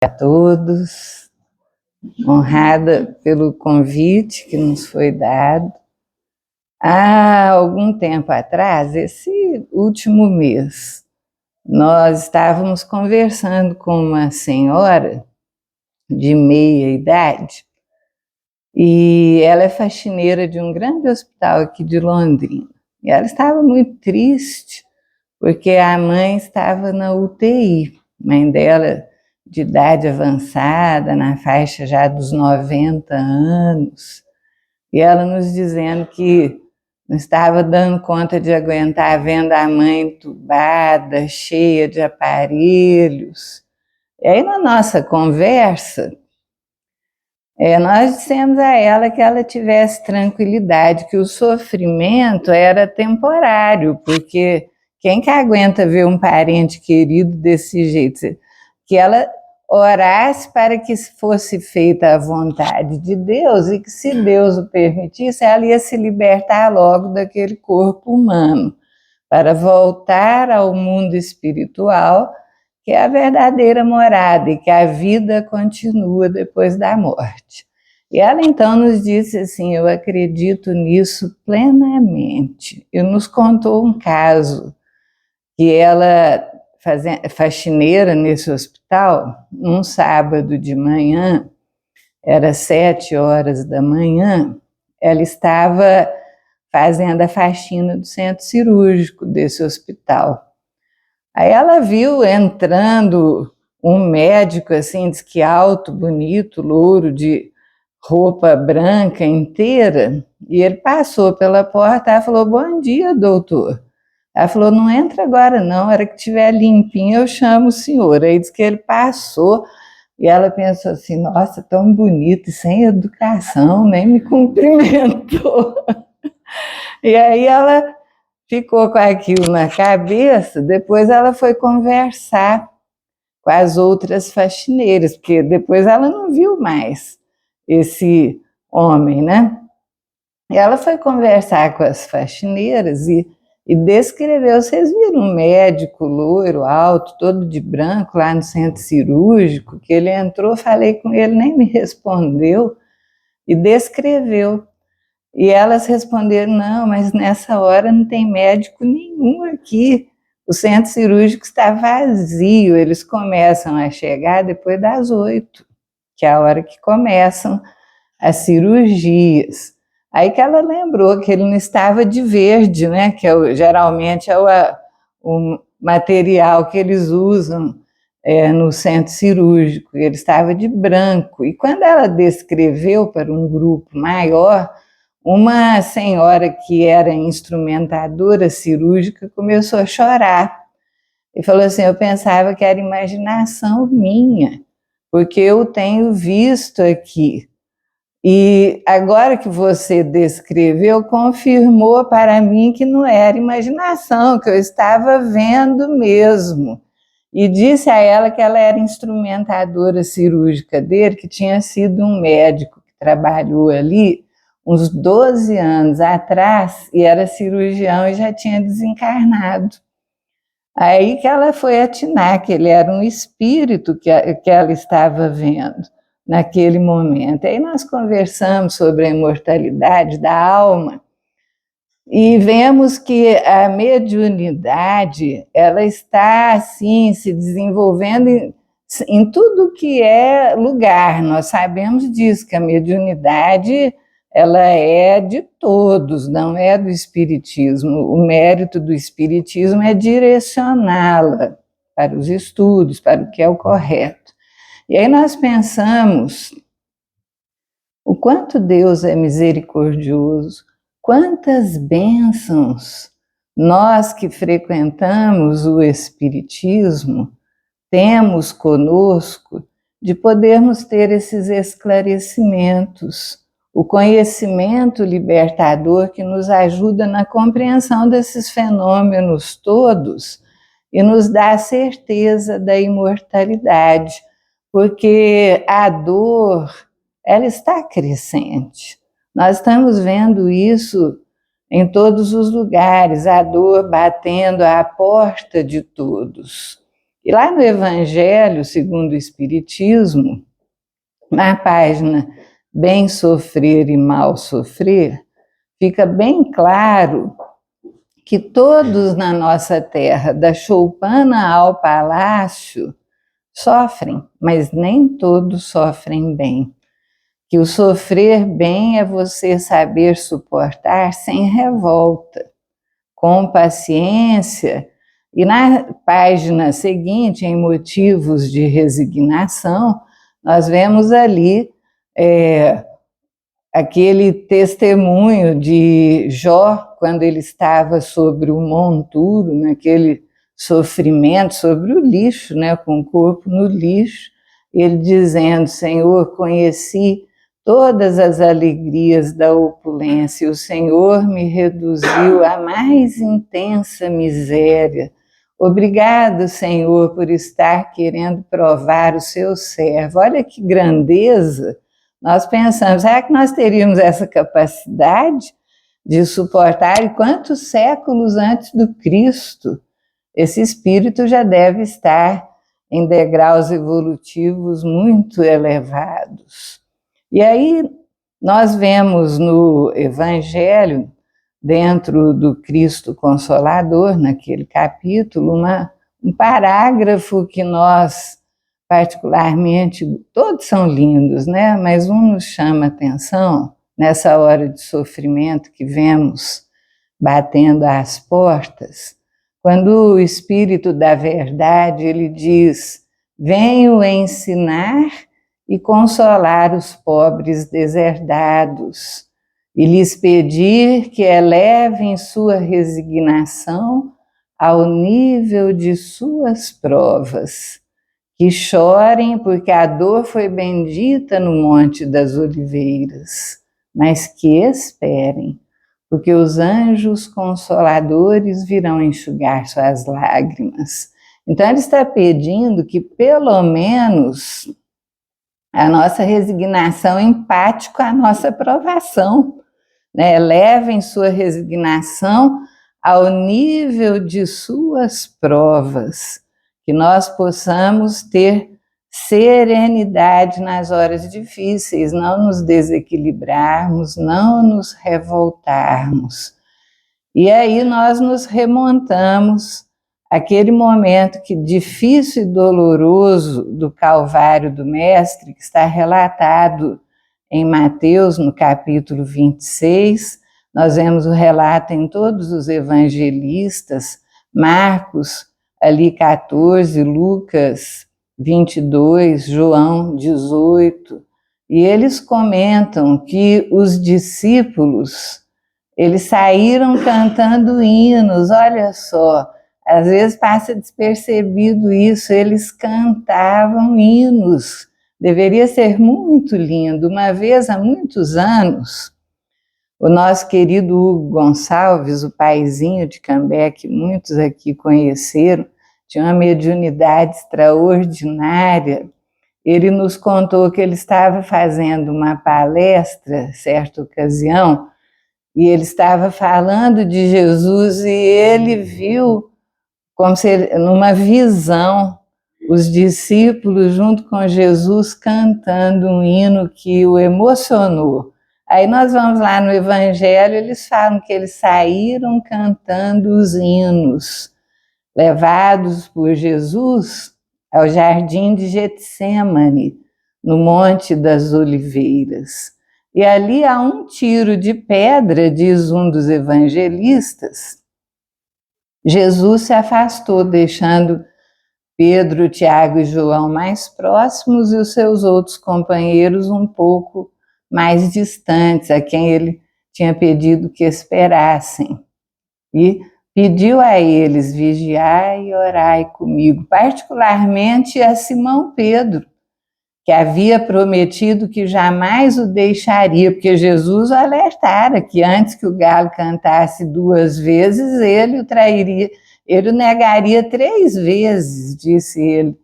A todos, honrada pelo convite que nos foi dado. Há algum tempo atrás, esse último mês, nós estávamos conversando com uma senhora de meia idade, e ela é faxineira de um grande hospital aqui de Londrina. E ela estava muito triste, porque a mãe estava na UTI, mãe dela de idade avançada, na faixa já dos 90 anos, e ela nos dizendo que não estava dando conta de aguentar vendo a mãe entubada, cheia de aparelhos. E aí, na nossa conversa, nós dissemos a ela que ela tivesse tranquilidade, que o sofrimento era temporário, porque quem que aguenta ver um parente querido desse jeito? Que ela orasse para que fosse feita a vontade de Deus e que, se Deus o permitisse, ela ia se libertar logo daquele corpo humano, para voltar ao mundo espiritual, que é a verdadeira morada e que a vida continua depois da morte. E ela então nos disse assim: eu acredito nisso plenamente. E nos contou um caso que ela, faxineira nesse hospital, um sábado de manhã, era 7 horas da manhã, ela estava fazendo a faxina do centro cirúrgico desse hospital. Aí ela viu entrando um médico, assim, diz que alto, bonito, louro, de roupa branca inteira, e ele passou pela porta. Ela falou: bom dia, doutor. Ela falou: não entra agora não, a hora que estiver limpinho eu chamo o senhor. Aí diz que ele passou, e ela pensou assim: nossa, tão bonito e sem educação, nem me cumprimentou. E aí ela ficou com aquilo na cabeça. Depois ela foi conversar com as outras faxineiras, porque depois ela não viu mais esse homem, né? E ela foi conversar com as faxineiras e descreveu. Vocês viram um médico loiro, alto, todo de branco, lá no centro cirúrgico, que ele entrou, falei com ele, nem me respondeu, e descreveu. E elas responderam: não, mas nessa hora não tem médico nenhum aqui, o centro cirúrgico está vazio, eles começam a chegar depois das 8, que é a hora que começam as cirurgias. Aí que ela lembrou que ele não estava de verde, né, que geralmente é o material que eles usam no centro cirúrgico, ele estava de branco. E quando ela descreveu para um grupo maior, uma senhora que era instrumentadora cirúrgica começou a chorar e falou assim: eu pensava que era imaginação minha, porque eu tenho visto aqui. E agora que você descreveu, confirmou para mim que não era imaginação, que eu estava vendo mesmo. E disse a ela que ela era instrumentadora cirúrgica dele, que tinha sido um médico que trabalhou ali uns 12 anos atrás, e era cirurgião e já tinha desencarnado. Aí que ela foi atinar que ele era um espírito que ela estava vendo naquele momento. Aí nós conversamos sobre a imortalidade da alma e vemos que a mediunidade, ela está assim se desenvolvendo em tudo que é lugar. Nós sabemos disso, que a mediunidade ela é de todos, não é do espiritismo. O mérito do espiritismo é direcioná-la para os estudos, para o que é o correto. E aí nós pensamos o quanto Deus é misericordioso, quantas bênçãos nós que frequentamos o espiritismo temos conosco, de podermos ter esses esclarecimentos, o conhecimento libertador que nos ajuda na compreensão desses fenômenos todos e nos dá a certeza da imortalidade, porque a dor, ela está crescente. Nós estamos vendo isso em todos os lugares, a dor batendo à porta de todos. E lá no Evangelho segundo o Espiritismo, na página Bem Sofrer e Mal Sofrer, fica bem claro que todos na nossa terra, da choupana ao palácio, sofrem, mas nem todos sofrem bem. Que o sofrer bem é você saber suportar sem revolta, com paciência. E na página seguinte, em motivos de resignação, nós vemos ali aquele testemunho de Jó, quando ele estava sobre o monturo, naquele sofrimento, sobre o lixo, né, com o corpo no lixo, ele dizendo: Senhor, conheci todas as alegrias da opulência, e o Senhor me reduziu à mais intensa miséria. Obrigado, Senhor, por estar querendo provar o seu servo. Olha que grandeza! Nós pensamos, será que nós teríamos essa capacidade de suportar? E quantos séculos antes do Cristo esse espírito já deve estar em degraus evolutivos muito elevados. E aí nós vemos no Evangelho, dentro do Cristo Consolador, naquele capítulo, um parágrafo que nós, particularmente, todos são lindos, né? Mas um nos chama a atenção nessa hora de sofrimento que vemos batendo às portas, quando o Espírito da Verdade, ele diz: venho ensinar e consolar os pobres deserdados, e lhes pedir que elevem sua resignação ao nível de suas provas, que chorem porque a dor foi bendita no Monte das Oliveiras, mas que esperem, porque os anjos consoladores virão enxugar suas lágrimas. Então ele está pedindo que pelo menos a nossa resignação empate com a nossa provação, né? Elevem sua resignação ao nível de suas provas, que nós possamos ter serenidade nas horas difíceis, não nos desequilibrarmos, não nos revoltarmos. E aí nós nos remontamos àquele momento que difícil e doloroso do Calvário do Mestre, que está relatado em Mateus, no capítulo 26, nós vemos o relato em todos os evangelistas, Marcos, ali 14, Lucas 22, João 18, e eles comentam que os discípulos, eles saíram cantando hinos, olha só, às vezes passa despercebido isso, eles cantavam hinos, deveria ser muito lindo. Uma vez, há muitos anos, o nosso querido Hugo Gonçalves, o paizinho de Cambé, que muitos aqui conheceram, tinha uma mediunidade extraordinária. Ele nos contou que ele estava fazendo uma palestra, certa ocasião, e ele estava falando de Jesus e ele viu, como se numa visão, os discípulos junto com Jesus cantando um hino que o emocionou. Aí nós vamos lá no Evangelho, eles falam que eles saíram cantando os hinos, levados por Jesus ao jardim de Getsêmani, no Monte das Oliveiras. E ali a um tiro de pedra, diz um dos evangelistas, Jesus se afastou, deixando Pedro, Tiago e João mais próximos e os seus outros companheiros um pouco mais distantes, a quem ele tinha pedido que esperassem. E pediu a eles: vigiai e orai comigo, particularmente a Simão Pedro, que havia prometido que jamais o deixaria, porque Jesus o alertara que antes que o galo cantasse 2 vezes, ele o trairia, ele o negaria 3 vezes, disse ele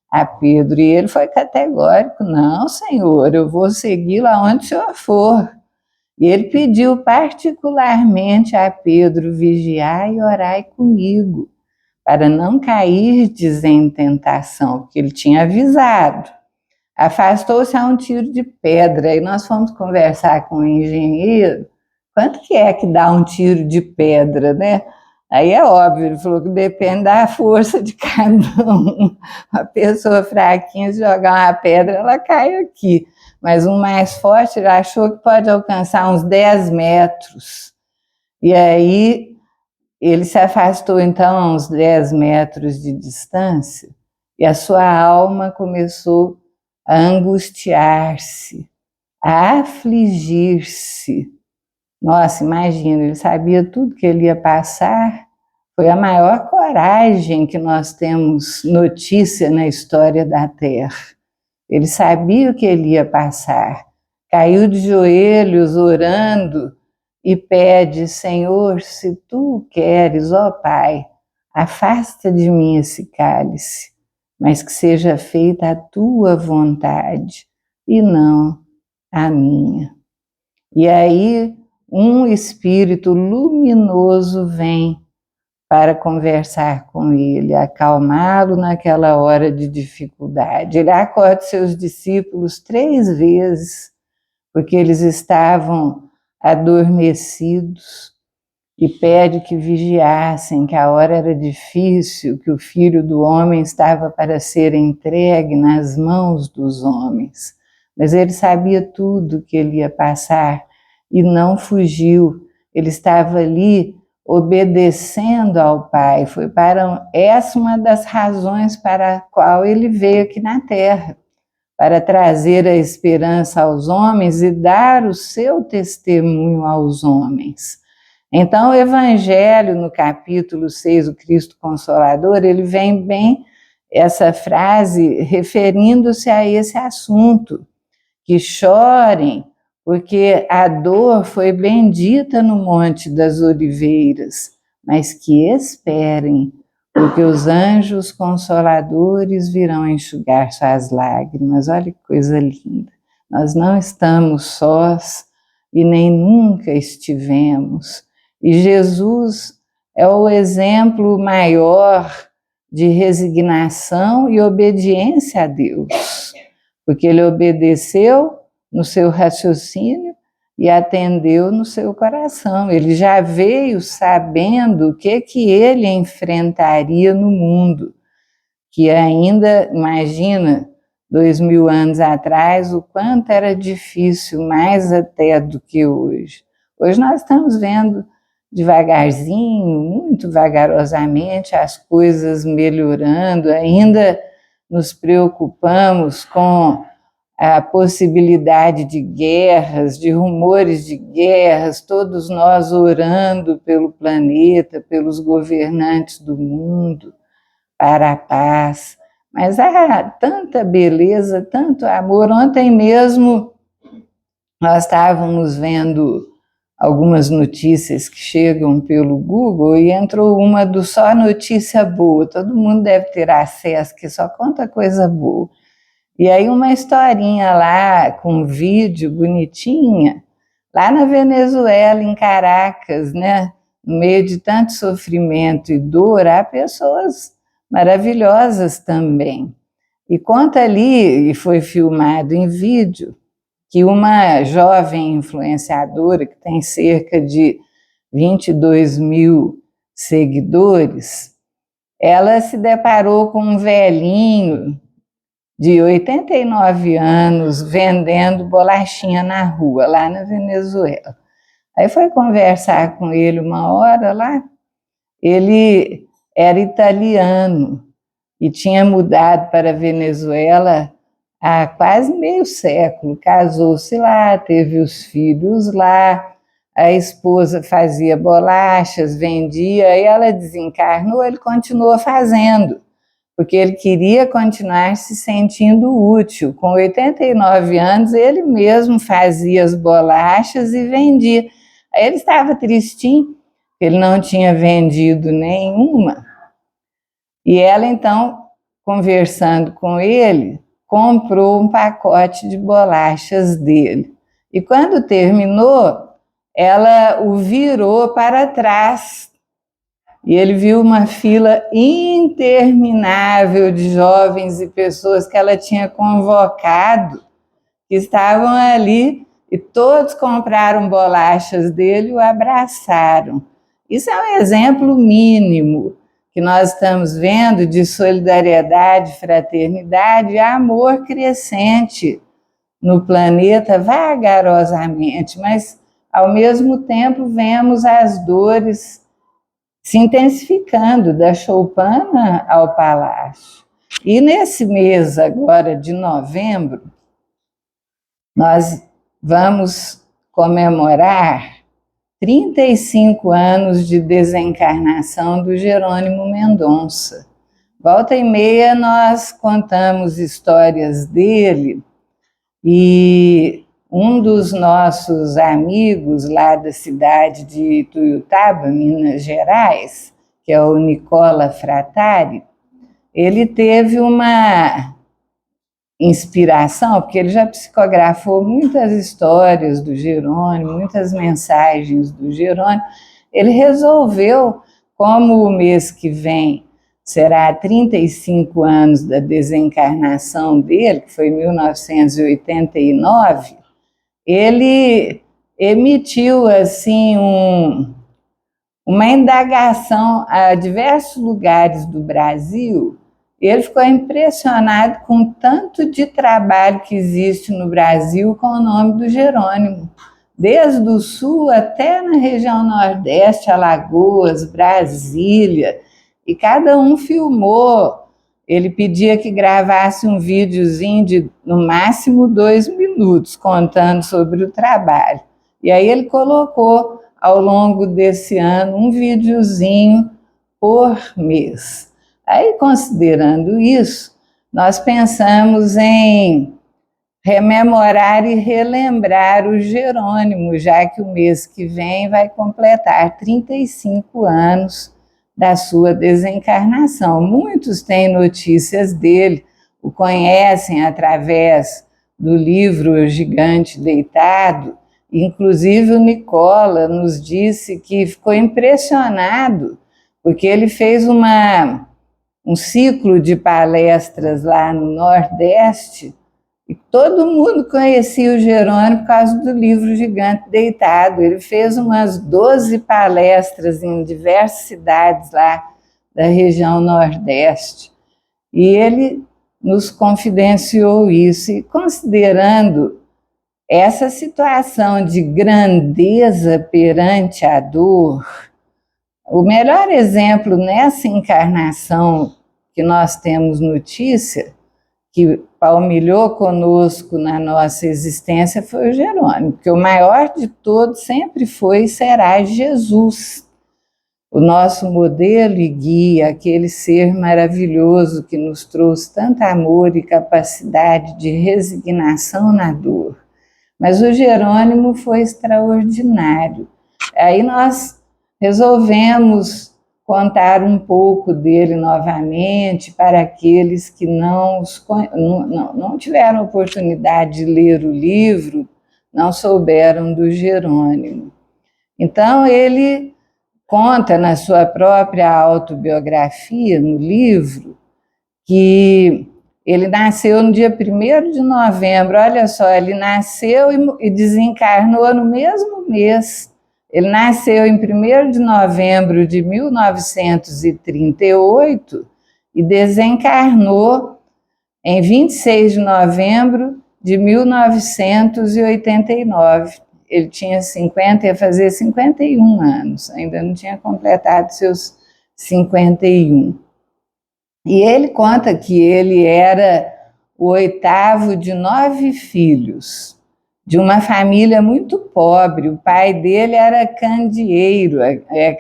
a Pedro. E ele foi categórico: não, Senhor, eu vou segui-lo aonde o Senhor for. E ele pediu particularmente a Pedro: vigiai e orai comigo, para não cair em tentação, porque ele tinha avisado. Afastou-se a um tiro de pedra, e nós fomos conversar com o engenheiro, quanto que é que dá um tiro de pedra, né? Aí é óbvio, ele falou que depende da força de cada um. Uma pessoa fraquinha, se jogar uma pedra, ela cai aqui. Mas um mais forte, ele achou que pode alcançar uns 10 metros. E aí, ele se afastou, então, a uns 10 metros de distância, e a sua alma começou a angustiar-se, a afligir-se. Nossa, imagina, ele sabia tudo que ele ia passar. Foi a maior coragem que nós temos notícia na história da Terra. Ele sabia o que ele ia passar. Caiu de joelhos, orando, e pede: Senhor, se tu queres, ó Pai, afasta de mim esse cálice, mas que seja feita a tua vontade, e não a minha. E aí, um espírito luminoso vem para conversar com ele, acalmá-lo naquela hora de dificuldade. Ele acorda seus discípulos 3 vezes, porque eles estavam adormecidos, e pede que vigiassem, que a hora era difícil, que o Filho do Homem estava para ser entregue nas mãos dos homens. Mas ele sabia tudo que ele ia passar e não fugiu. Ele estava ali obedecendo ao Pai. Foi para essa uma das razões para a qual ele veio aqui na Terra, para trazer a esperança aos homens e dar o seu testemunho aos homens. Então, o Evangelho, no capítulo 6, o Cristo Consolador, ele vem bem essa frase referindo-se a esse assunto, que chorem, porque a dor foi bendita no Monte das Oliveiras, mas que esperem, porque os anjos consoladores virão enxugar suas lágrimas. Olha que coisa linda. Nós não estamos sós e nem nunca estivemos. E Jesus é o exemplo maior de resignação e obediência a Deus, porque ele obedeceu no seu raciocínio e atendeu no seu coração. Ele já veio sabendo o que ele enfrentaria no mundo, que ainda, imagina, 2000 anos atrás, o quanto era difícil, mais até do que hoje. Hoje nós estamos vendo devagarzinho, muito vagarosamente, as coisas melhorando, ainda nos preocupamos com a possibilidade de guerras, de rumores de guerras, todos nós orando pelo planeta, pelos governantes do mundo, para a paz. Mas há tanta beleza, tanto amor. Ontem mesmo nós estávamos vendo algumas notícias que chegam pelo Google e entrou uma do Só Notícia Boa. Todo mundo deve ter acesso, que só conta coisa boa. E aí uma historinha lá, com um vídeo bonitinha, lá na Venezuela, em Caracas, né? No meio de tanto sofrimento e dor, há pessoas maravilhosas também. E conta ali, e foi filmado em vídeo, que uma jovem influenciadora, que tem cerca de 22 mil seguidores, ela se deparou com um velhinho de 89 anos vendendo bolachinha na rua, lá na Venezuela. Aí foi conversar com ele uma hora lá. Ele era italiano e tinha mudado para a Venezuela há quase meio século. Casou-se lá, teve os filhos lá, a esposa fazia bolachas, vendia, e ela desencarnou, ele continuou fazendo, porque ele queria continuar se sentindo útil. Com 89 anos, ele mesmo fazia as bolachas e vendia. Aí ele estava tristinho, ele não tinha vendido nenhuma. E ela, então, conversando com ele, comprou um pacote de bolachas dele. E quando terminou, ela o virou para trás e ele viu uma fila interminável de jovens e pessoas que ela tinha convocado, que estavam ali, e todos compraram bolachas dele e o abraçaram. Isso é um exemplo mínimo que nós estamos vendo de solidariedade, fraternidade e amor crescente no planeta vagarosamente, mas ao mesmo tempo vemos as dores se intensificando da choupana ao palácio. E nesse mês agora de novembro, nós vamos comemorar 35 anos de desencarnação do Jerônimo Mendonça. Volta e meia nós contamos histórias dele, e um dos nossos amigos lá da cidade de Ituiutaba, Minas Gerais, que é o Nicola Fratari, ele teve uma inspiração, porque ele já psicografou muitas histórias do Jerônimo, muitas mensagens do Jerônimo. Ele resolveu, como o mês que vem será 35 anos da desencarnação dele, que foi em 1989, ele emitiu assim uma indagação a diversos lugares do Brasil. Ele ficou impressionado com o tanto de trabalho que existe no Brasil com o nome do Jerônimo, desde o sul até na região nordeste, Alagoas, Brasília, e cada um filmou. Ele pedia que gravasse um videozinho de, no máximo, 2 minutos, contando sobre o trabalho. E aí ele colocou, ao longo desse ano, um videozinho por mês. Aí, considerando isso, nós pensamos em rememorar e relembrar o Jerônimo, já que o mês que vem vai completar 35 anos da sua desencarnação. Muitos têm notícias dele, o conhecem através do livro O Gigante Deitado. Inclusive o Nicola nos disse que ficou impressionado, porque ele fez um ciclo de palestras lá no Nordeste, e todo mundo conhecia o Jerônimo por causa do livro Gigante Deitado. Ele fez umas 12 palestras em diversas cidades lá da região Nordeste. E ele nos confidenciou isso. E considerando essa situação de grandeza perante a dor, o melhor exemplo nessa encarnação que nós temos notícia, que palmilhou conosco na nossa existência, foi o Jerônimo, porque o maior de todos sempre foi e será Jesus, o nosso modelo e guia, aquele ser maravilhoso que nos trouxe tanto amor e capacidade de resignação na dor. Mas o Jerônimo foi extraordinário. Aí nós resolvemos contar um pouco dele novamente para aqueles que não tiveram oportunidade de ler o livro, não souberam do Jerônimo. Então, ele conta na sua própria autobiografia, no livro, que ele nasceu no dia 1º de novembro. Olha só, ele nasceu e desencarnou no mesmo mês. Ele nasceu em 1º de novembro de 1938 e desencarnou em 26 de novembro de 1989. Ele tinha 50, ia fazer 51 anos, ainda não tinha completado seus 51. E ele conta que ele era o 8º de 9 filhos, de uma família muito pobre. O pai dele era candeeiro.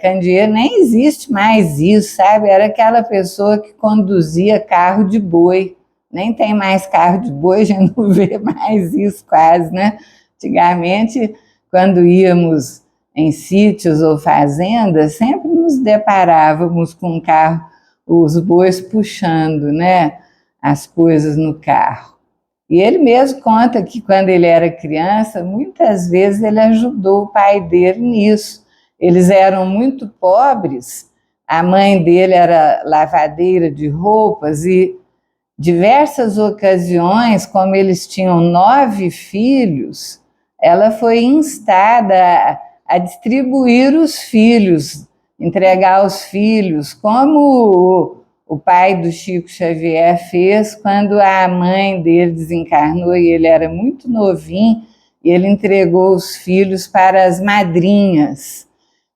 Candeeiro nem existe mais isso, sabe? Era aquela pessoa que conduzia carro de boi. Nem tem mais carro de boi, já não vê mais isso quase, né? Antigamente, quando íamos em sítios ou fazendas, sempre nos deparávamos com um carro, os bois puxando, né, as coisas no carro. E ele mesmo conta que quando ele era criança, muitas vezes ele ajudou o pai dele nisso. Eles eram muito pobres, A mãe dele era lavadeira de roupas e diversas ocasiões, como eles tinham 9 filhos, ela foi instada a distribuir os filhos, entregar os filhos, como o pai do Chico Xavier fez quando a mãe dele desencarnou e ele era muito novinho, e ele entregou os filhos para as madrinhas.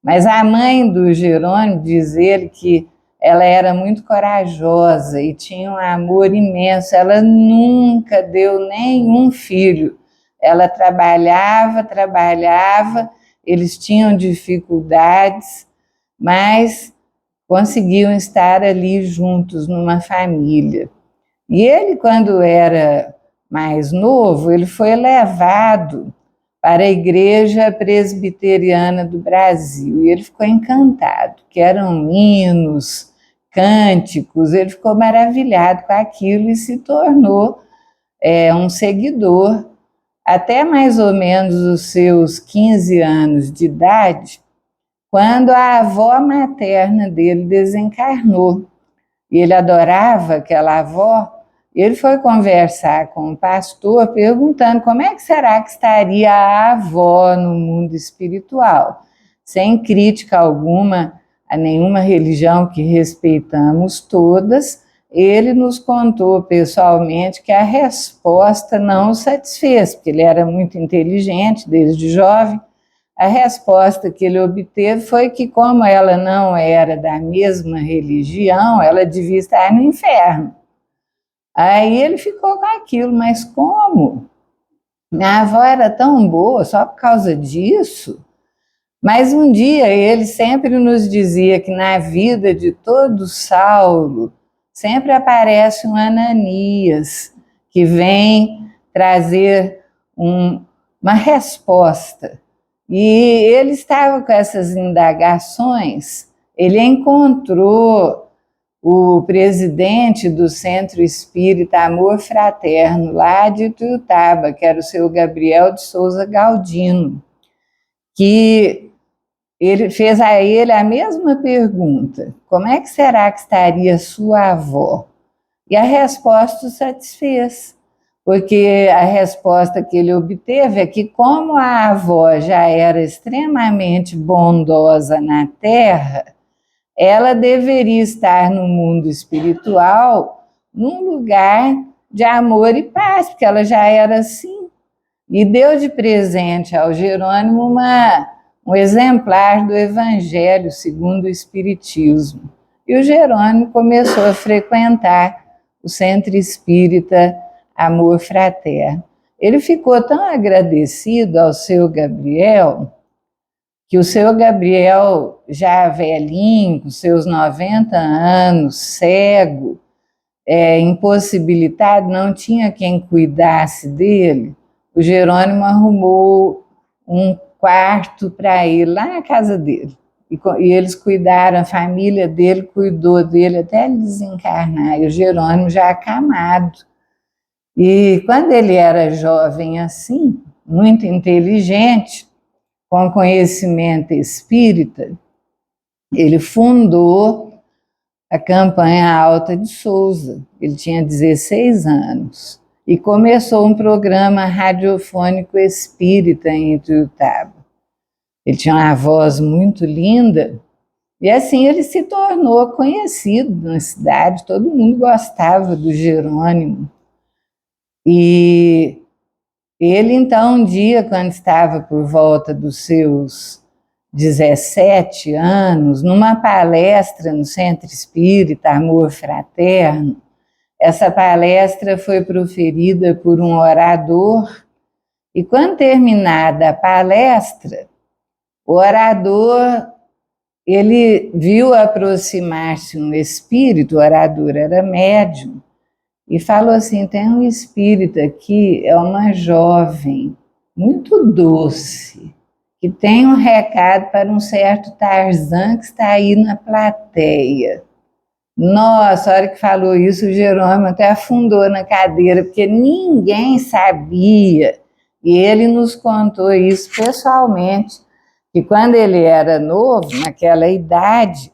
Mas a mãe do Jerônimo diz ele que ela era muito corajosa e tinha um amor imenso. Ela nunca deu nenhum filho. Ela trabalhava, eles tinham dificuldades, mas conseguiam estar ali juntos numa família. E ele, quando era mais novo, ele foi levado para a Igreja Presbiteriana do Brasil, e ele ficou encantado, que eram hinos, cânticos, ele ficou maravilhado com aquilo e se tornou um seguidor, até mais ou menos os seus 15 anos de idade, quando a avó materna dele desencarnou. E ele adorava aquela avó. Ele foi conversar com o pastor perguntando como é que será que estaria a avó no mundo espiritual, sem crítica alguma a nenhuma religião, que respeitamos todas. Ele nos contou pessoalmente que a resposta não o satisfez, porque ele era muito inteligente desde jovem. A resposta que ele obteve foi que, como ela não era da mesma religião, ela devia estar no inferno. Aí ele ficou com aquilo, mas como? Minha avó era tão boa só por causa disso? Mas um dia ele sempre nos dizia que na vida de todo Saulo sempre aparece um Ananias, que vem trazer uma resposta. E ele estava com essas indagações, ele encontrou o presidente do Centro Espírita Amor Fraterno, lá de Ituiutaba, que era o seu Gabriel de Souza Galdino, que ele fez a ele a mesma pergunta: como é que será que estaria sua avó? E a resposta o satisfez, porque a resposta que ele obteve é que, como a avó já era extremamente bondosa na Terra, ela deveria estar no mundo espiritual num lugar de amor e paz, porque ela já era assim. E deu de presente ao Jerônimo um exemplar do Evangelho segundo o Espiritismo. E o Jerônimo começou a frequentar o Centro Espírita Amor Fraterno. Ele ficou tão agradecido ao seu Gabriel, que o seu Gabriel, já velhinho, com seus 90 anos, cego, impossibilitado, não tinha quem cuidasse dele. O Jerônimo arrumou um quarto para ele lá na casa dele. E eles cuidaram, a família dele cuidou dele até ele desencarnar. E o Jerônimo já acamado. E quando ele era jovem assim, muito inteligente, com conhecimento espírita, ele fundou a Campanha Alta de Souza. Ele tinha 16 anos e começou um programa radiofônico espírita em Ituiutaba. Ele tinha uma voz muito linda e assim ele se tornou conhecido na cidade. Todo mundo gostava do Jerônimo. E ele, então, um dia, quando estava por volta dos seus 17 anos, numa palestra no Centro Espírita Amor Fraterno, essa palestra foi proferida por um orador, e quando terminada a palestra, o orador, ele viu aproximar-se um espírito, o orador era médium, e falou assim: tem um espírito aqui, é uma jovem, muito doce, que tem um recado para um certo Tarzan que está aí na plateia. Nossa, a hora que falou isso, o Jerônimo até afundou na cadeira, porque ninguém sabia, e ele nos contou isso pessoalmente, que quando ele era novo, naquela idade,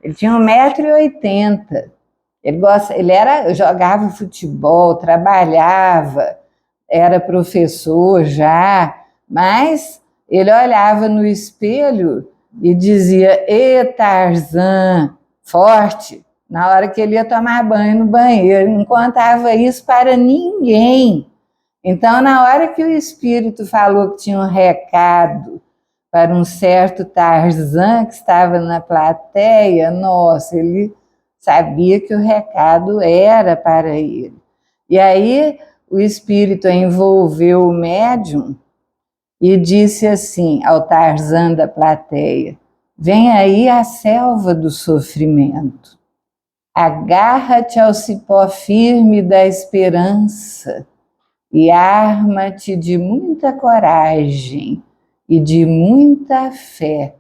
Ele tinha 1,80 m. Ele jogava futebol, trabalhava, era professor já, mas ele olhava no espelho e dizia: "Ê, Tarzan", forte, na hora que ele ia tomar banho no banheiro. Ele não contava isso para ninguém. Então, na hora que o espírito falou que tinha um recado para um certo Tarzan que estava na plateia, nossa, ele sabia que o recado era para ele. E aí o espírito envolveu o médium e disse assim ao Tarzan da plateia: "Vem aí a selva do sofrimento. Agarra-te ao cipó firme da esperança e arma-te de muita coragem e de muita fé.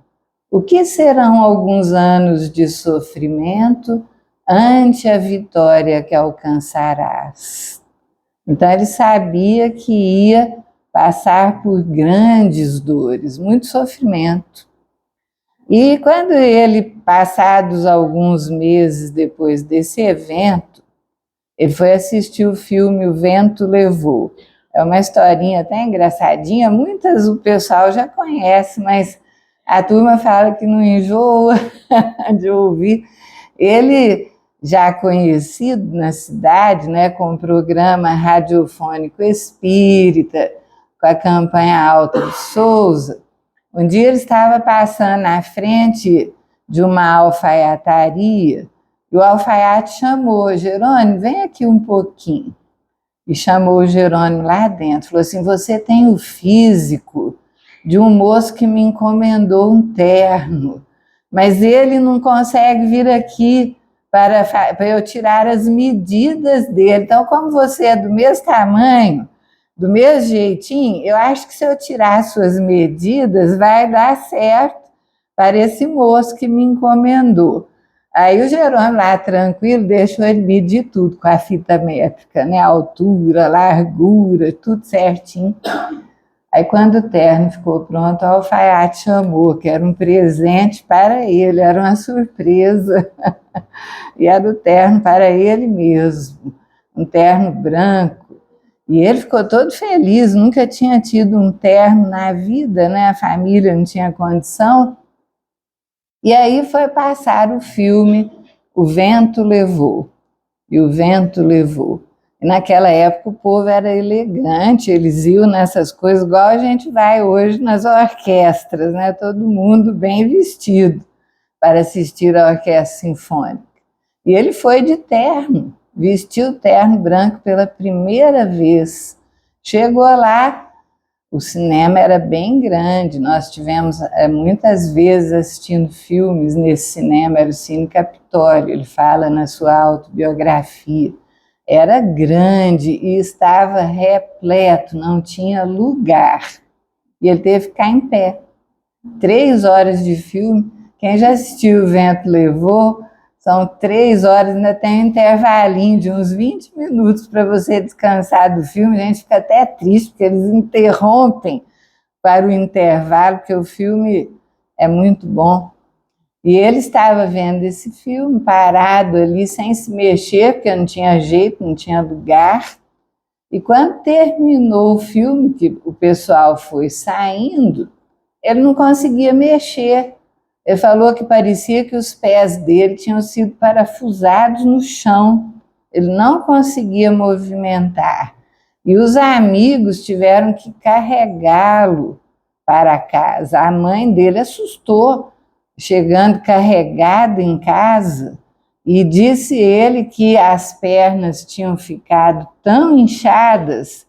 O que serão alguns anos de sofrimento ante a vitória que alcançarás?" Então ele sabia que ia passar por grandes dores, muito sofrimento. E quando ele, passados alguns meses depois desse evento, ele foi assistir o filme O Vento Levou. É uma historinha até engraçadinha, muitas o pessoal já conhece, mas a turma fala que não enjoa de ouvir. Ele, já conhecido na cidade, né, com o programa radiofônico espírita, com a campanha Alta de Souza, um dia ele estava passando na frente de uma alfaiataria e o alfaiate chamou: "Jerônimo, vem aqui um pouquinho." E chamou o Jerônimo lá dentro. Falou assim: "Você tem o físico de um moço que me encomendou um terno, mas ele não consegue vir aqui para eu tirar as medidas dele. Então, como você é do mesmo tamanho, do mesmo jeitinho, eu acho que se eu tirar suas medidas, vai dar certo para esse moço que me encomendou." Aí o Jerônimo lá, tranquilo, deixou ele medir tudo com a fita métrica, né? Altura, largura, tudo certinho. Aí quando o terno ficou pronto, o alfaiate chamou, que era um presente para ele, era uma surpresa. E era o terno para ele mesmo, um terno branco. E ele ficou todo feliz, nunca tinha tido um terno na vida, né? A família não tinha condição. E aí foi passar o filme O Vento Levou. E o vento levou. E naquela época o povo era elegante, eles iam nessas coisas igual a gente vai hoje nas orquestras, né? Todo mundo bem vestido para assistir a orquestra sinfônica. E ele foi de terno, vestiu o terno branco pela primeira vez. Chegou lá, o cinema era bem grande, nós tivemos muitas vezes assistindo filmes nesse cinema, era o Cine Capitólio, ele fala na sua autobiografia. Era grande e estava repleto, não tinha lugar. E ele teve que ficar em pé. 3 horas de filme, quem já assistiu O Vento Levou, são 3 horas, ainda tem um intervalinho de uns 20 minutos para você descansar do filme. A gente fica até triste, porque eles interrompem para o intervalo, porque o filme é muito bom. E ele estava vendo esse filme, parado ali, sem se mexer, porque não tinha jeito, não tinha lugar. E quando terminou o filme, que o pessoal foi saindo, ele não conseguia mexer. Ele falou que parecia que os pés dele tinham sido parafusados no chão. Ele não conseguia movimentar. E os amigos tiveram que carregá-lo para casa. A mãe dele assustou, chegando carregado em casa, e disse ele que as pernas tinham ficado tão inchadas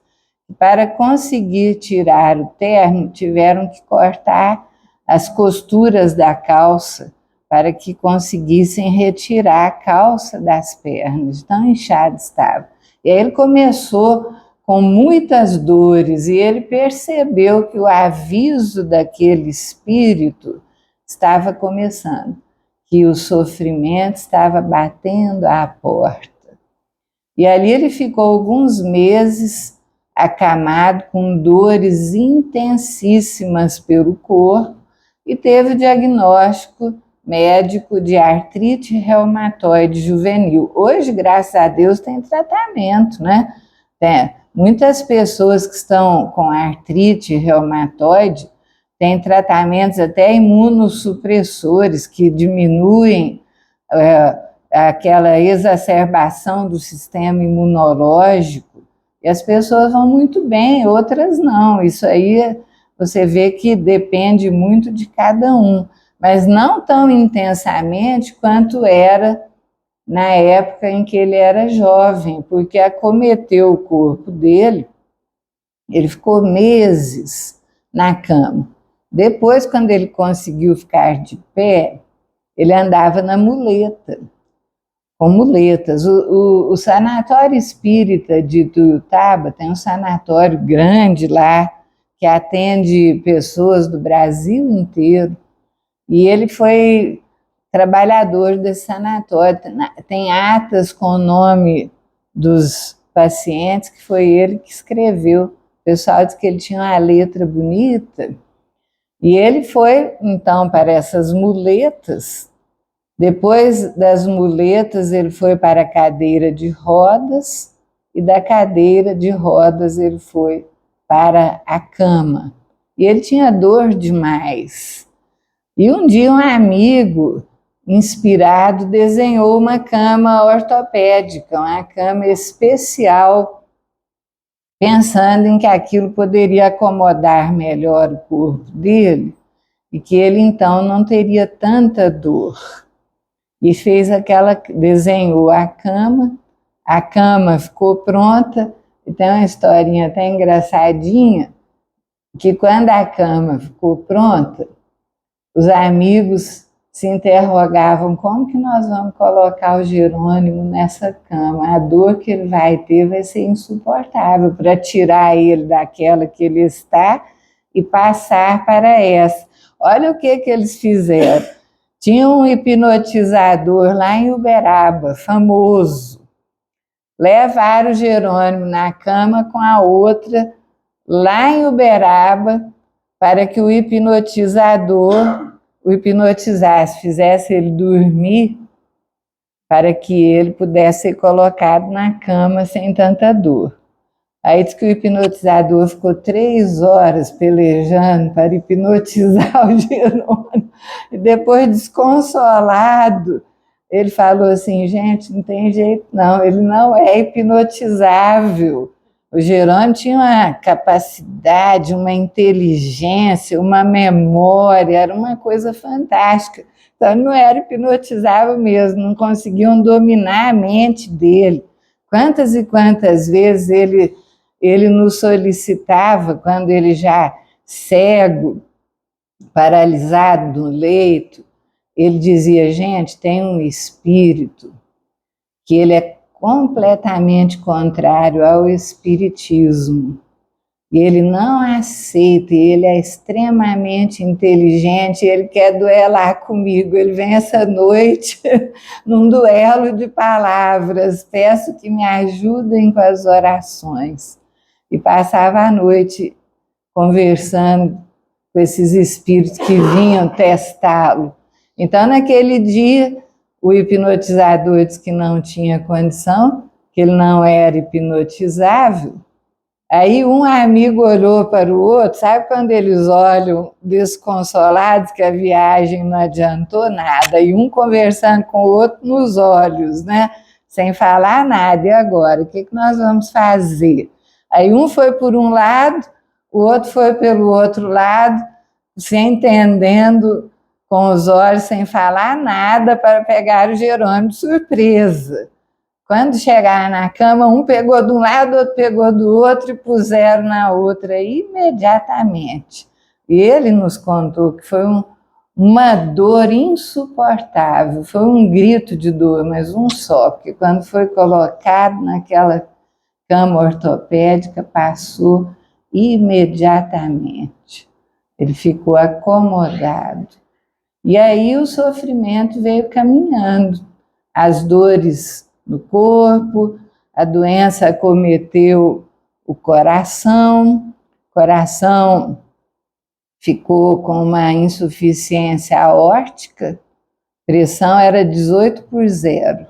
que para conseguir tirar o terno tiveram que cortar as costuras da calça para que conseguissem retirar a calça das pernas, tão inchado estava. E aí ele começou com muitas dores e ele percebeu que o aviso daquele espírito estava começando, que o sofrimento estava batendo à porta. E ali ele ficou alguns meses acamado com dores intensíssimas pelo corpo e teve o diagnóstico médico de artrite reumatoide juvenil. Hoje, graças a Deus, tem tratamento, né? Muitas pessoas que estão com artrite reumatoide têm tratamentos até imunossupressores que diminuem aquela exacerbação do sistema imunológico, e as pessoas vão muito bem, outras não. Isso aí você vê que depende muito de cada um, mas não tão intensamente quanto era na época em que ele era jovem, porque acometeu o corpo dele, ele ficou meses na cama. Depois, quando ele conseguiu ficar de pé, ele andava na muleta, com muletas. O sanatório espírita de Tuiutaba tem um sanatório grande lá, que atende pessoas do Brasil inteiro, e ele foi trabalhador desse sanatório. Tem atas com o nome dos pacientes, que foi ele que escreveu. O pessoal diz que ele tinha uma letra bonita, e ele foi, então, para essas muletas. Depois das muletas, ele foi para a cadeira de rodas, e da cadeira de rodas ele foi para a cama. E ele tinha dor demais. E um dia um amigo, inspirado, desenhou uma cama ortopédica, uma cama especial, pensando em que aquilo poderia acomodar melhor o corpo dele e que ele então não teria tanta dor. E desenhou a cama ficou pronta, e tem uma historinha até engraçadinha, que quando a cama ficou pronta, os amigos se interrogavam: como que nós vamos colocar o Jerônimo nessa cama? A dor que ele vai ter vai ser insuportável para tirar ele daquela que ele está e passar para essa. Olha o que eles fizeram. Tinha um hipnotizador lá em Uberaba, famoso. Levaram o Jerônimo na cama com a outra lá em Uberaba, para que o hipnotizador o hipnotizasse, fizesse ele dormir, para que ele pudesse ser colocado na cama sem tanta dor. Aí diz que o hipnotizador ficou 3 horas pelejando para hipnotizar o Jerônimo. E depois, desconsolado, ele falou assim: gente, não tem jeito não, ele não é hipnotizável. O Jerônimo tinha uma capacidade, uma inteligência, uma memória, era uma coisa fantástica. Então, ele não era hipnotizável mesmo, não conseguiam dominar a mente dele. Quantas e quantas vezes ele nos solicitava, quando ele já cego, paralisado no leito, ele dizia: gente, tem um espírito que ele é completamente contrário ao espiritismo. E ele não aceita, e ele é extremamente inteligente, ele quer duelar comigo. Ele vem essa noite num duelo de palavras, peço que me ajudem com as orações. E passava a noite conversando com esses espíritos que vinham testá-lo. Então, naquele dia, o hipnotizador disse que não tinha condição, que ele não era hipnotizável. Aí um amigo olhou para o outro, sabe quando eles olham desconsolados, que a viagem não adiantou nada, e um conversando com o outro nos olhos, né? Sem falar nada. E agora, o que nós vamos fazer? Aí um foi por um lado, o outro foi pelo outro lado, se entendendo com os olhos, sem falar nada, para pegar o Jerônimo de surpresa. Quando chegaram na cama, um pegou de um lado, outro pegou do outro e puseram na outra imediatamente. E ele nos contou que foi uma dor insuportável, foi um grito de dor, mas um só, porque quando foi colocado naquela cama ortopédica, passou imediatamente. Ele ficou acomodado. E aí o sofrimento veio caminhando, as dores no corpo, a doença acometeu o coração ficou com uma insuficiência aórtica, Pressão era 18/0.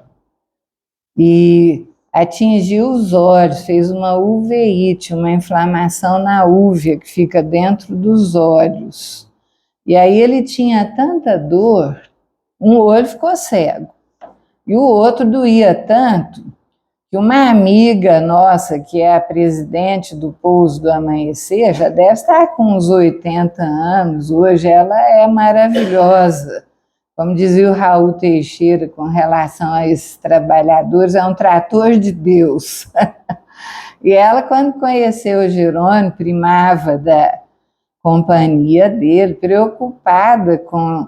E atingiu os olhos, fez uma uveíte, uma inflamação na úvea que fica dentro dos olhos. E aí ele tinha tanta dor, um olho ficou cego. E o outro doía tanto que uma amiga nossa, que é a presidente do Pouso do Amanhecer, já deve estar com uns 80 anos, hoje ela é maravilhosa. Como dizia o Raul Teixeira com relação a esses trabalhadores, é um trator de Deus. E ela, quando conheceu o Jerônimo, primava da companhia dele, preocupada com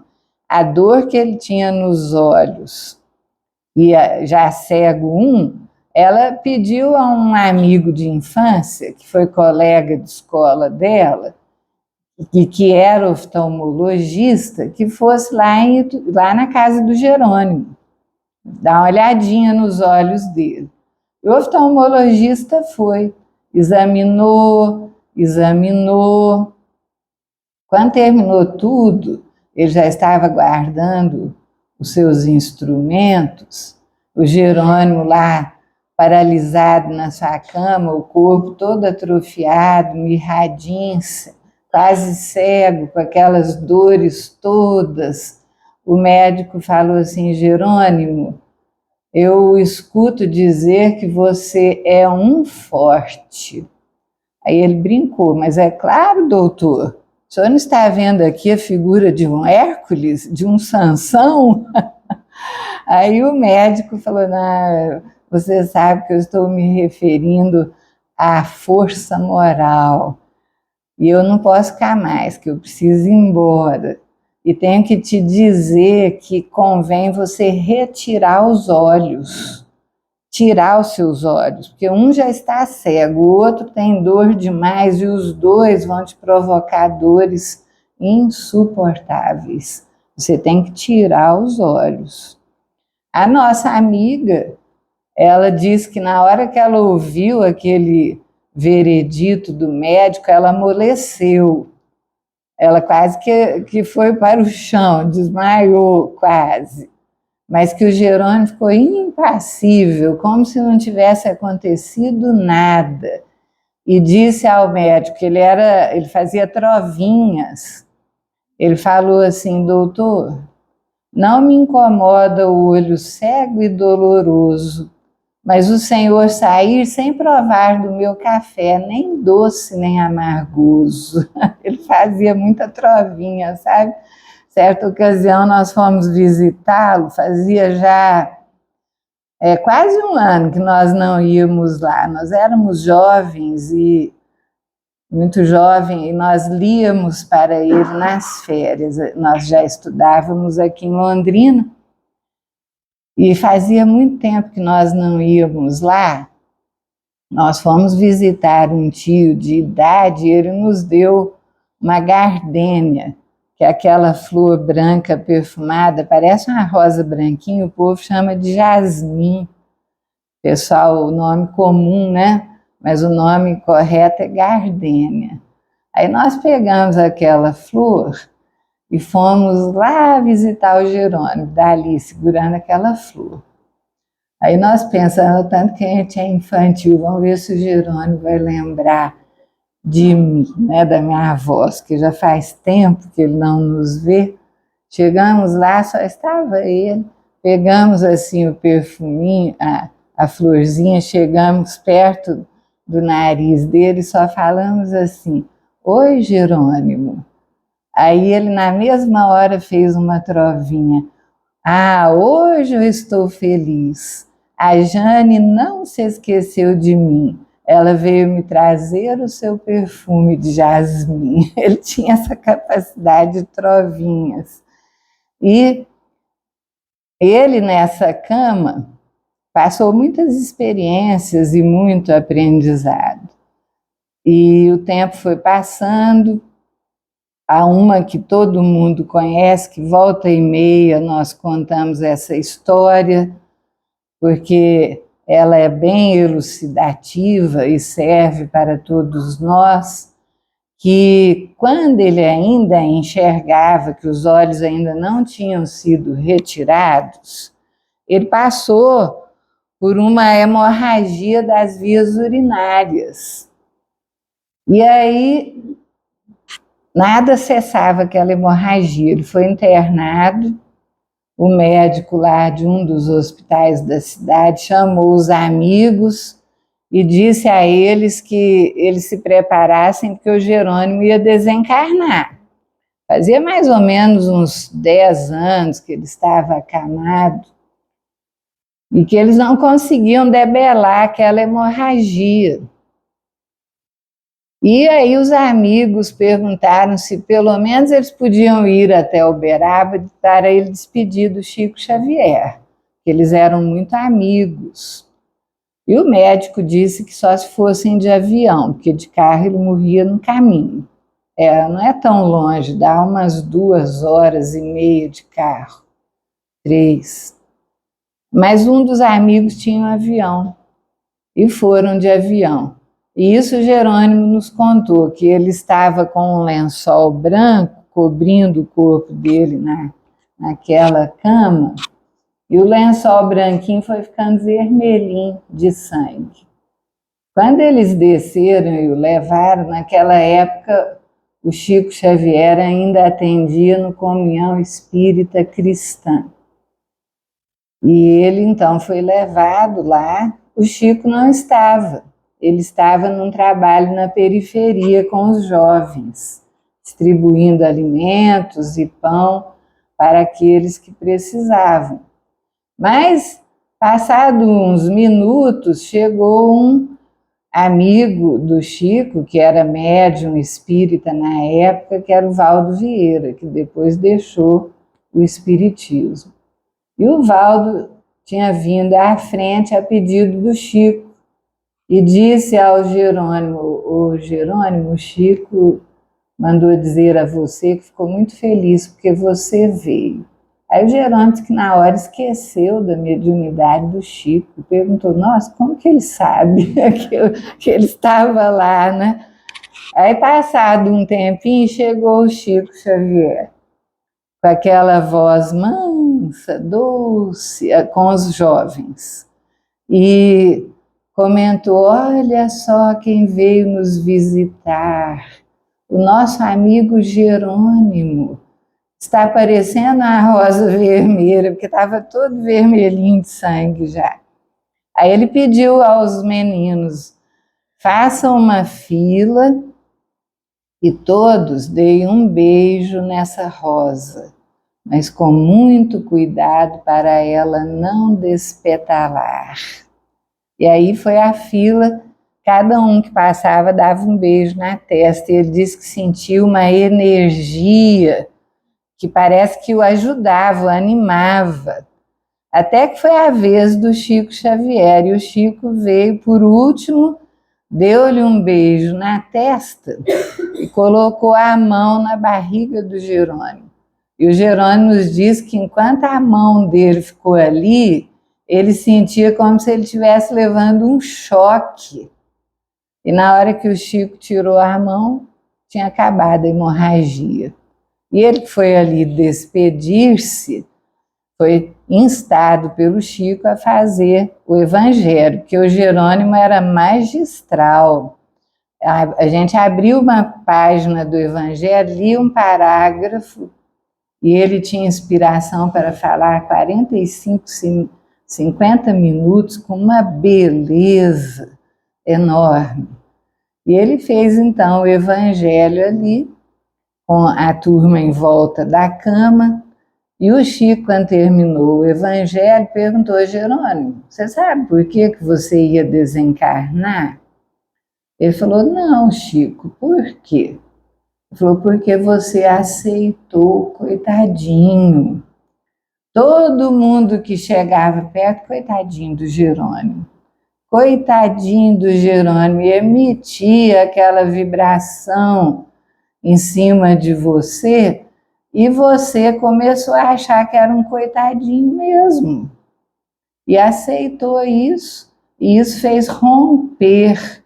a dor que ele tinha nos olhos, e já cego ela pediu a um amigo de infância, que foi colega de escola dela, e que era oftalmologista, que fosse lá na casa do Jerônimo, dar uma olhadinha nos olhos dele. O oftalmologista foi, examinou. Quando terminou tudo, ele já estava guardando os seus instrumentos, o Jerônimo lá, paralisado na sua cama, o corpo todo atrofiado, mirradinho, quase cego, com aquelas dores todas. O médico falou assim: Jerônimo, eu escuto dizer que você é um forte. Aí ele brincou: mas é claro, doutor, o senhor não está vendo aqui a figura de um Hércules, de um Sansão? Aí o médico falou: não, você sabe que eu estou me referindo à força moral. E eu não posso ficar mais, que eu preciso ir embora. E tenho que te dizer que convém você retirar os olhos, tirar os seus olhos, porque um já está cego, o outro tem dor demais e os dois vão te provocar dores insuportáveis. Você tem que tirar os olhos. A nossa amiga, ela disse que na hora que ela ouviu aquele veredito do médico, ela amoleceu. Ela quase que foi para o chão, desmaiou quase. Mas que o Jerônimo ficou impassível, como se não tivesse acontecido nada. E disse ao médico que ele fazia trovinhas. Ele falou assim: doutor, não me incomoda o olho cego e doloroso, mas o senhor sair sem provar do meu café, nem doce, nem amargoso. Ele fazia muita trovinha, sabe? Certa ocasião nós fomos visitá-lo, fazia já quase um ano que nós não íamos lá. Nós éramos jovens e muito jovem, e nós líamos para ele nas férias. Nós já estudávamos aqui em Londrina, e fazia muito tempo que nós não íamos lá. Nós fomos visitar um tio de idade e ele nos deu uma gardênia, que é aquela flor branca perfumada, parece uma rosa branquinha, o povo chama de jasmim. Pessoal, o nome comum, né? Mas o nome correto é gardênia. Aí nós pegamos aquela flor e fomos lá visitar o Jerônimo, dali, segurando aquela flor. Aí nós pensamos, tanto que a gente é infantil, vamos ver se o Jerônimo vai lembrar de mim, né, da minha avó, que já faz tempo que ele não nos vê. Chegamos lá, só estava ele, pegamos assim o perfuminho, a florzinha, chegamos perto do nariz dele, só falamos assim: oi, Jerônimo. Aí ele na mesma hora fez uma trovinha: ah, hoje eu estou feliz. A Jane não se esqueceu de mim. Ela veio me trazer o seu perfume de jasmim. Ele tinha essa capacidade de trovinhas. E ele, nessa cama, passou muitas experiências e muito aprendizado. E o tempo foi passando. Há uma que todo mundo conhece, que volta e meia nós contamos essa história, porque ela é bem elucidativa e serve para todos nós, que quando ele ainda enxergava, que os olhos ainda não tinham sido retirados, ele passou por uma hemorragia das vias urinárias. E aí, nada cessava aquela hemorragia. Ele foi internado, o médico lá de um dos hospitais da cidade chamou os amigos e disse a eles que eles se preparassem porque o Jerônimo ia desencarnar. Fazia mais ou menos uns 10 anos que ele estava acamado e que eles não conseguiam debelar aquela hemorragia. E aí os amigos perguntaram se pelo menos eles podiam ir até Uberaba para ele despedir do Chico Xavier, que eles eram muito amigos. E o médico disse que só se fossem de avião, porque de carro ele morria no caminho. Não é tão longe, dá umas 2 horas e meia de carro, 3. Mas um dos amigos tinha um avião e foram de avião. E isso Jerônimo nos contou, que ele estava com um lençol branco cobrindo o corpo dele naquela cama, e o lençol branquinho foi ficando vermelhinho de sangue. Quando eles desceram e o levaram, naquela época, o Chico Xavier ainda atendia no Comunhão Espírita Cristã. E ele então foi levado lá, o Chico não estava. Ele estava num trabalho na periferia com os jovens, distribuindo alimentos e pão para aqueles que precisavam. Mas, passados uns minutos, chegou um amigo do Chico, que era médium espírita na época, que era o Valdo Vieira, que depois deixou o espiritismo. E o Valdo tinha vindo à frente a pedido do Chico e disse ao Jerônimo: "Ô Jerônimo, o Chico mandou dizer a você que ficou muito feliz porque você veio." Aí o Jerônimo disse que na hora esqueceu da mediunidade do Chico, perguntou: "Nossa, como que ele sabe que ele estava lá, né?" Aí, passado um tempinho, chegou o Chico Xavier, com aquela voz mansa, doce, com os jovens, e comentou: "Olha só quem veio nos visitar, o nosso amigo Jerônimo. Está parecendo a rosa vermelha, porque estava todo vermelhinho de sangue já." Aí ele pediu aos meninos: "Façam uma fila e todos deem um beijo nessa rosa, mas com muito cuidado para ela não despetalar." E aí foi a fila, cada um que passava dava um beijo na testa, e ele disse que sentiu uma energia que parece que o ajudava, o animava. Até que foi a vez do Chico Xavier, e o Chico veio por último, deu-lhe um beijo na testa e colocou a mão na barriga do Jerônimo. E o Jerônimo nos diz que enquanto a mão dele ficou ali, ele sentia como se ele estivesse levando um choque. E na hora que o Chico tirou a mão, tinha acabado a hemorragia. E ele que foi ali despedir-se, foi instado pelo Chico a fazer o Evangelho, porque o Jerônimo era magistral. A gente abriu uma página do Evangelho, lia um parágrafo, e ele tinha inspiração para falar 45, 50 minutos com uma beleza enorme. E ele fez então o Evangelho ali, com a turma em volta da cama, e o Chico, quando terminou o Evangelho, perguntou: "Jerônimo, você sabe por que você ia desencarnar?" Ele falou: "Não, Chico, por quê?" Ele falou: "Porque você aceitou, coitadinho." Todo mundo que chegava perto, coitadinho do Jerônimo, coitadinho do Jerônimo, e emitia aquela vibração em cima de você, e você começou a achar que era um coitadinho mesmo. E aceitou isso, e isso fez romper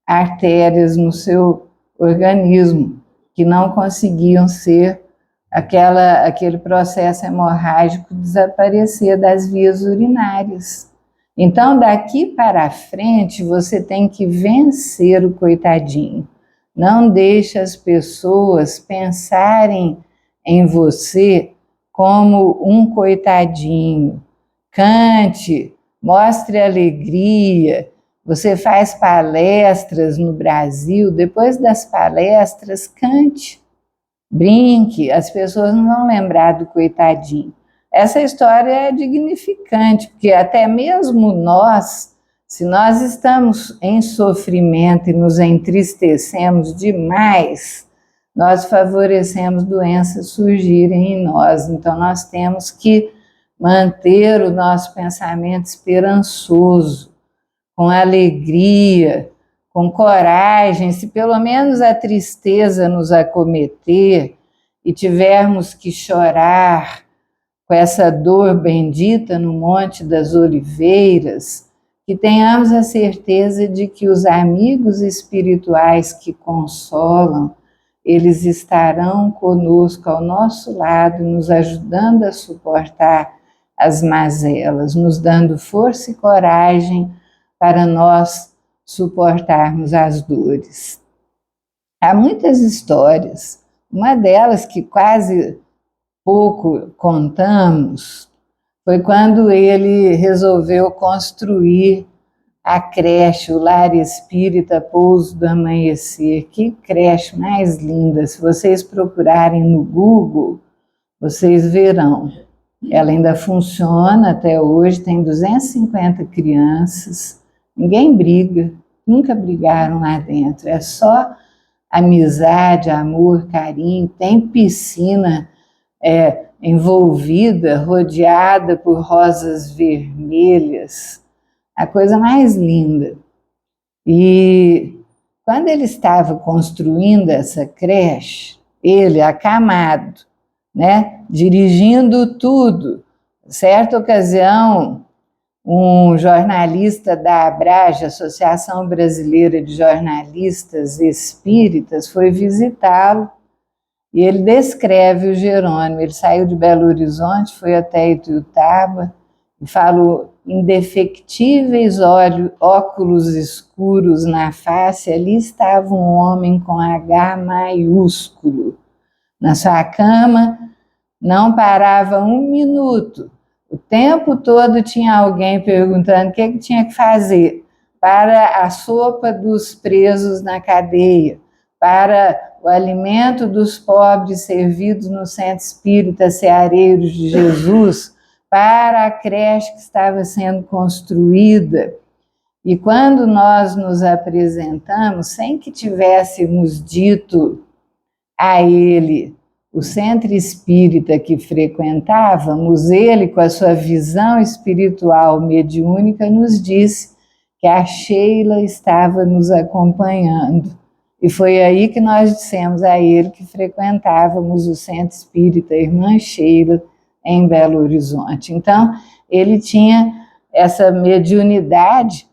artérias no seu organismo, que não conseguiam ser aquele processo hemorrágico desaparecer das vias urinárias. Então, daqui para frente, você tem que vencer o coitadinho. Não deixe as pessoas pensarem em você como um coitadinho. Cante, mostre alegria. Você faz palestras no Brasil, depois das palestras, cante, brinque, as pessoas não vão lembrar do coitadinho. Essa história é dignificante, porque até mesmo nós, se nós estamos em sofrimento e nos entristecemos demais, nós favorecemos doenças surgirem em nós. Então, nós temos que manter o nosso pensamento esperançoso, com alegria, com coragem. Se pelo menos a tristeza nos acometer e tivermos que chorar com essa dor bendita no Monte das Oliveiras, que tenhamos a certeza de que os amigos espirituais que consolam, eles estarão conosco ao nosso lado, nos ajudando a suportar as mazelas, nos dando força e coragem para nós suportarmos as dores. Há muitas histórias, uma delas que quase pouco contamos, foi quando ele resolveu construir a creche, o Lar Espírita Pouso do Amanhecer. Que creche mais linda! Se vocês procurarem no Google, vocês verão. Ela ainda funciona até hoje, tem 250 crianças, ninguém briga, nunca brigaram lá dentro, é só amizade, amor, carinho, tem piscina envolvida, rodeada por rosas vermelhas, a coisa mais linda. E quando ele estava construindo essa creche, ele, acamado, né, dirigindo tudo, certa ocasião, um jornalista da ABRAGE, Associação Brasileira de Jornalistas Espíritas, foi visitá-lo. E ele descreve o Jerônimo. Ele saiu de Belo Horizonte, foi até Ituiutaba, e falou: indefectíveis óculos escuros na face, ali estava um homem com H maiúsculo. Na sua cama, não parava um minuto. O tempo todo tinha alguém perguntando o que tinha que fazer para a sopa dos presos na cadeia, para o alimento dos pobres servidos no Centro Espírita Ceareiros de Jesus, para a creche que estava sendo construída. E quando nós nos apresentamos, sem que tivéssemos dito a ele o centro espírita que frequentávamos, ele, com a sua visão espiritual mediúnica, nos disse que a Sheila estava nos acompanhando. E foi aí que nós dissemos a ele que frequentávamos o Centro Espírita Irmã Sheila, em Belo Horizonte. Então, ele tinha essa mediunidade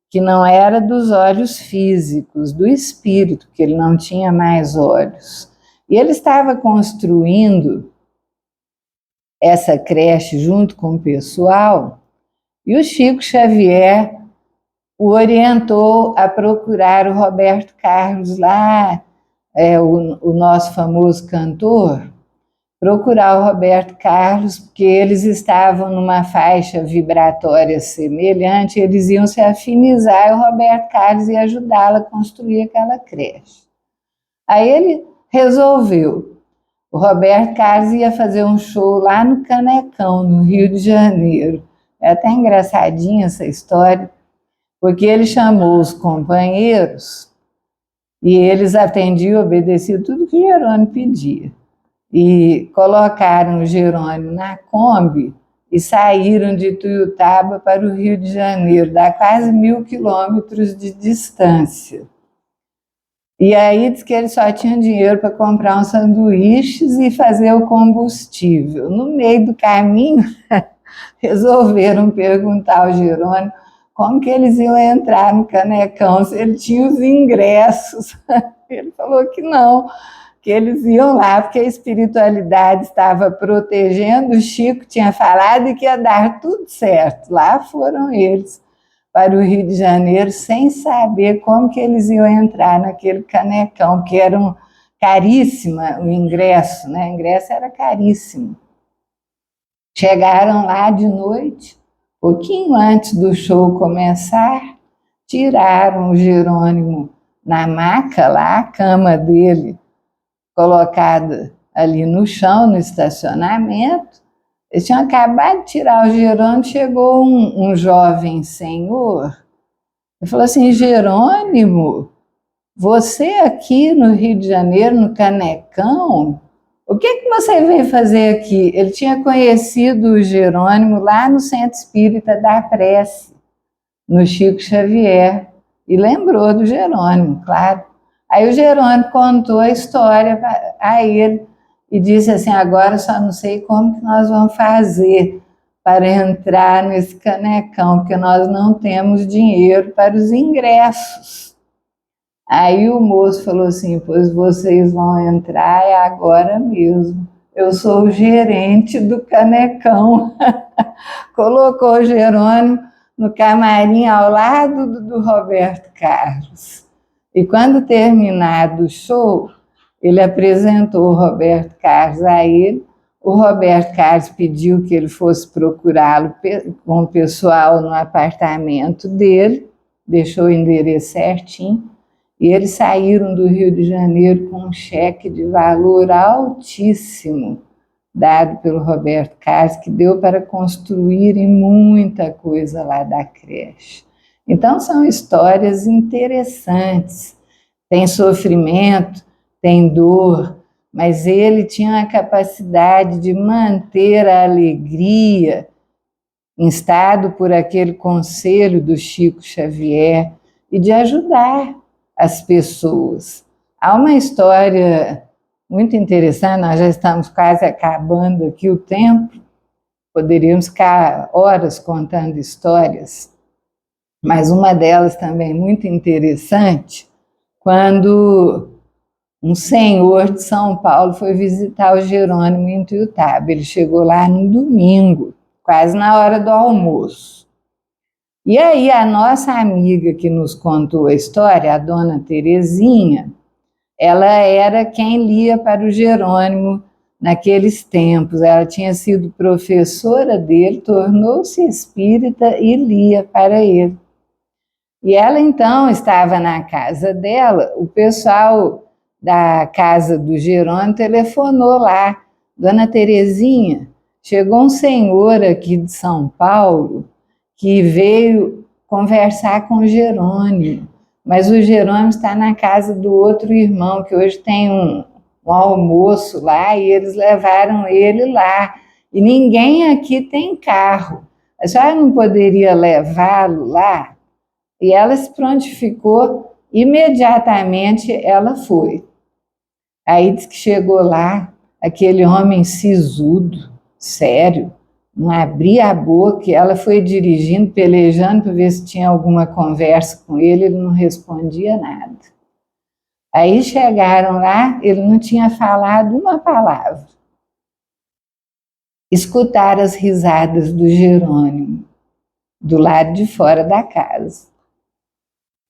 que não era dos olhos físicos, do espírito, que ele não tinha mais olhos. E ele estava construindo essa creche junto com o pessoal, e o Chico Xavier o orientou a procurar o Roberto Carlos lá, o nosso famoso cantor, procurar o Roberto Carlos, porque eles estavam numa faixa vibratória semelhante, eles iam se afinizar, e o Roberto Carlos ia ajudá-la a construir aquela creche. Aí ele resolveu. O Roberto Carlos ia fazer um show lá no Canecão, no Rio de Janeiro. É até engraçadinha essa história, porque ele chamou os companheiros e eles atendiam, obedeciam tudo que o Jerônimo pedia. E colocaram o Jerônimo na Kombi e saíram de Ituiutaba para o Rio de Janeiro, dá quase 1.000 quilômetros de distância. E aí diz que eles só tinham dinheiro para comprar uns sanduíches e fazer o combustível. No meio do caminho, resolveram perguntar ao Jerônimo como que eles iam entrar no Canecão, se ele tinha os ingressos Ele falou que não, que eles iam lá porque a espiritualidade estava protegendo, o Chico tinha falado e que ia dar tudo certo. Lá foram eles para o Rio de Janeiro sem saber como que eles iam entrar naquele canecão, porque era caríssima o ingresso, né? O ingresso era caríssimo. Chegaram lá de noite, pouquinho antes do show começar, tiraram o Jerônimo na maca lá, a cama dele colocada ali no chão, no estacionamento. Eles tinham acabado de tirar o Jerônimo, chegou um jovem senhor e falou assim: Jerônimo, você aqui no Rio de Janeiro, no Canecão, o que você veio fazer aqui? Ele tinha conhecido o Jerônimo lá no Centro Espírita da Prece, no Chico Xavier, e lembrou do Jerônimo, claro. Aí o Jerônimo contou a história a ele e disse assim: agora só não sei como que nós vamos fazer para entrar nesse canecão, porque nós não temos dinheiro para os ingressos. Aí o moço falou assim: pois vocês vão entrar agora mesmo. Eu sou o gerente do canecão. Colocou o Jerônimo no camarim ao lado do Roberto Carlos. E quando terminado o show, ele apresentou o Roberto Carlos a ele. O Roberto Carlos pediu que ele fosse procurá-lo com o pessoal no apartamento dele, deixou o endereço certinho, e eles saíram do Rio de Janeiro com um cheque de valor altíssimo, dado pelo Roberto Carlos, que deu para construírem muita coisa lá da creche. Então, são histórias interessantes. Tem sofrimento, tem dor, mas ele tinha a capacidade de manter a alegria, instado por aquele conselho do Chico Xavier, e de ajudar as pessoas. Há uma história muito interessante, nós já estamos quase acabando aqui o tempo, poderíamos ficar horas contando histórias, mas uma delas também muito interessante, quando um senhor de São Paulo foi visitar o Jerônimo em Tuiutaba. Ele chegou lá no domingo, quase na hora do almoço. E aí a nossa amiga que nos contou a história, a dona Terezinha, ela era quem lia para o Jerônimo naqueles tempos. Ela tinha sido professora dele, tornou-se espírita e lia para ele. E ela então estava na casa dela, o pessoal da casa do Jerônimo telefonou lá: Dona Terezinha, chegou um senhor aqui de São Paulo que veio conversar com o Jerônimo, mas o Jerônimo está na casa do outro irmão, que hoje tem um almoço lá, e eles levaram ele lá, e ninguém aqui tem carro. A senhora não poderia levá-lo lá? E ela se prontificou, imediatamente ela foi. Aí diz que chegou lá, aquele homem sisudo, sério, não abria a boca, e ela foi dirigindo, pelejando para ver se tinha alguma conversa com ele não respondia nada. Aí chegaram lá, ele não tinha falado uma palavra. Escutaram as risadas do Jerônimo, do lado de fora da casa.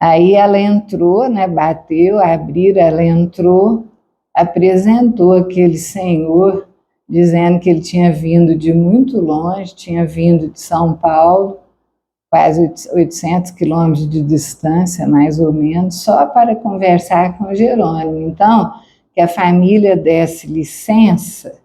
Aí ela entrou, né, bateu, abriram, ela entrou, apresentou aquele senhor, dizendo que ele tinha vindo de muito longe, tinha vindo de São Paulo, quase 800 quilômetros de distância, mais ou menos, só para conversar com o Jerônimo. Então, que a família desse licença,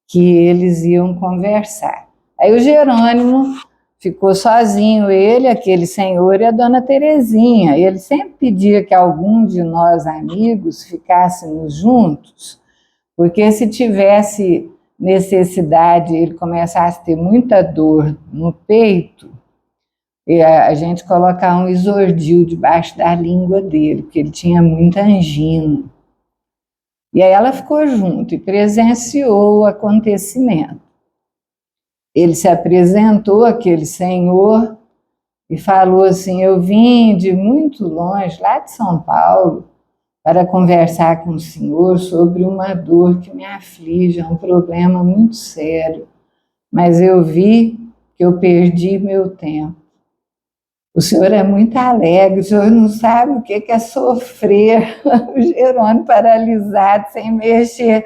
que eles iam conversar. Aí o Jerônimo ficou sozinho, ele, aquele senhor e a dona Terezinha. Ele sempre pedia que algum de nós amigos ficássemos juntos, porque se tivesse necessidade, ele começasse a ter muita dor no peito, e a gente colocar um isordil debaixo da língua dele, porque ele tinha muita angina. E aí ela ficou junto e presenciou o acontecimento. Ele se apresentou, aquele senhor, e falou assim: eu vim de muito longe, lá de São Paulo, para conversar com o senhor sobre uma dor que me aflige, é um problema muito sério, mas eu vi que eu perdi meu tempo. O senhor é muito alegre, o senhor não sabe o que é sofrer. O Jerônimo paralisado, sem mexer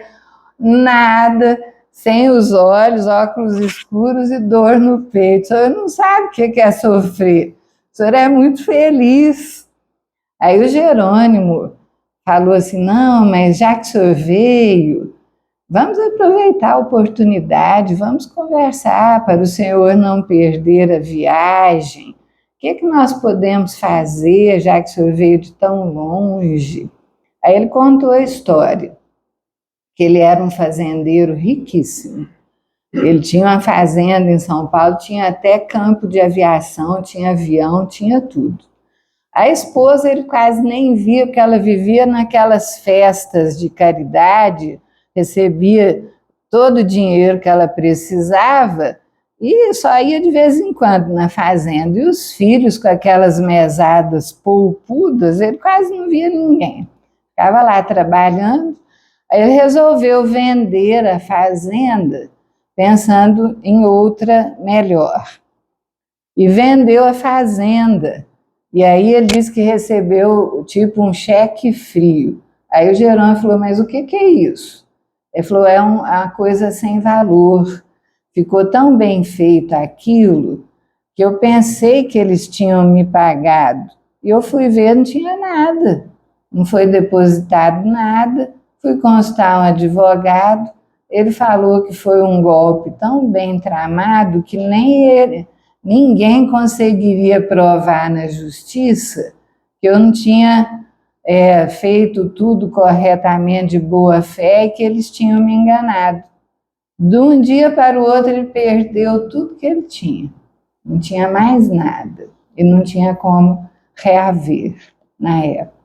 nada, sem os olhos, óculos escuros e dor no peito. O senhor não sabe o que é sofrer. O senhor é muito feliz. Aí o Jerônimo falou assim, não, mas já que o senhor veio, vamos aproveitar a oportunidade, vamos conversar para o senhor não perder a viagem. O que nós podemos fazer, já que o senhor veio de tão longe? Aí ele contou a história, que ele era um fazendeiro riquíssimo. Ele tinha uma fazenda em São Paulo, tinha até campo de aviação, tinha avião, tinha tudo. A esposa ele quase nem via, porque ela vivia naquelas festas de caridade, recebia todo o dinheiro que ela precisava e só ia de vez em quando na fazenda. E os filhos com aquelas mesadas polpudas, ele quase não via ninguém. Ficava lá trabalhando. Aí ele resolveu vender a fazenda, pensando em outra melhor. E vendeu a fazenda. E aí ele disse que recebeu tipo um cheque frio. Aí o Jerônimo falou, mas o que é isso? Ele falou, é uma coisa sem valor. Ficou tão bem feito aquilo que eu pensei que eles tinham me pagado. E eu fui ver, não tinha nada. Não foi depositado nada. Fui constar um advogado. Ele falou que foi um golpe tão bem tramado que ninguém conseguiria provar na justiça que eu não tinha feito tudo corretamente de boa fé e que eles tinham me enganado. De um dia para o outro ele perdeu tudo que ele tinha. Não tinha mais nada. E não tinha como reaver na época.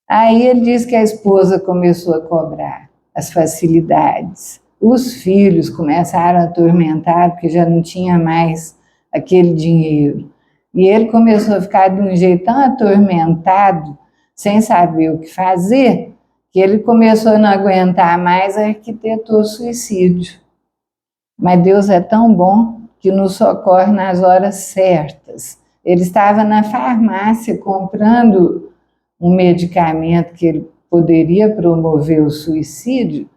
Aí ele disse que a esposa começou a cobrar as facilidades. Os filhos começaram a atormentar porque já não tinha mais aquele dinheiro. E ele começou a ficar de um jeito tão atormentado, sem saber o que fazer, que ele começou a não aguentar mais e arquitetou suicídio. Mas Deus é tão bom que nos socorre nas horas certas. Ele estava na farmácia comprando um medicamento que ele poderia promover o suicídio,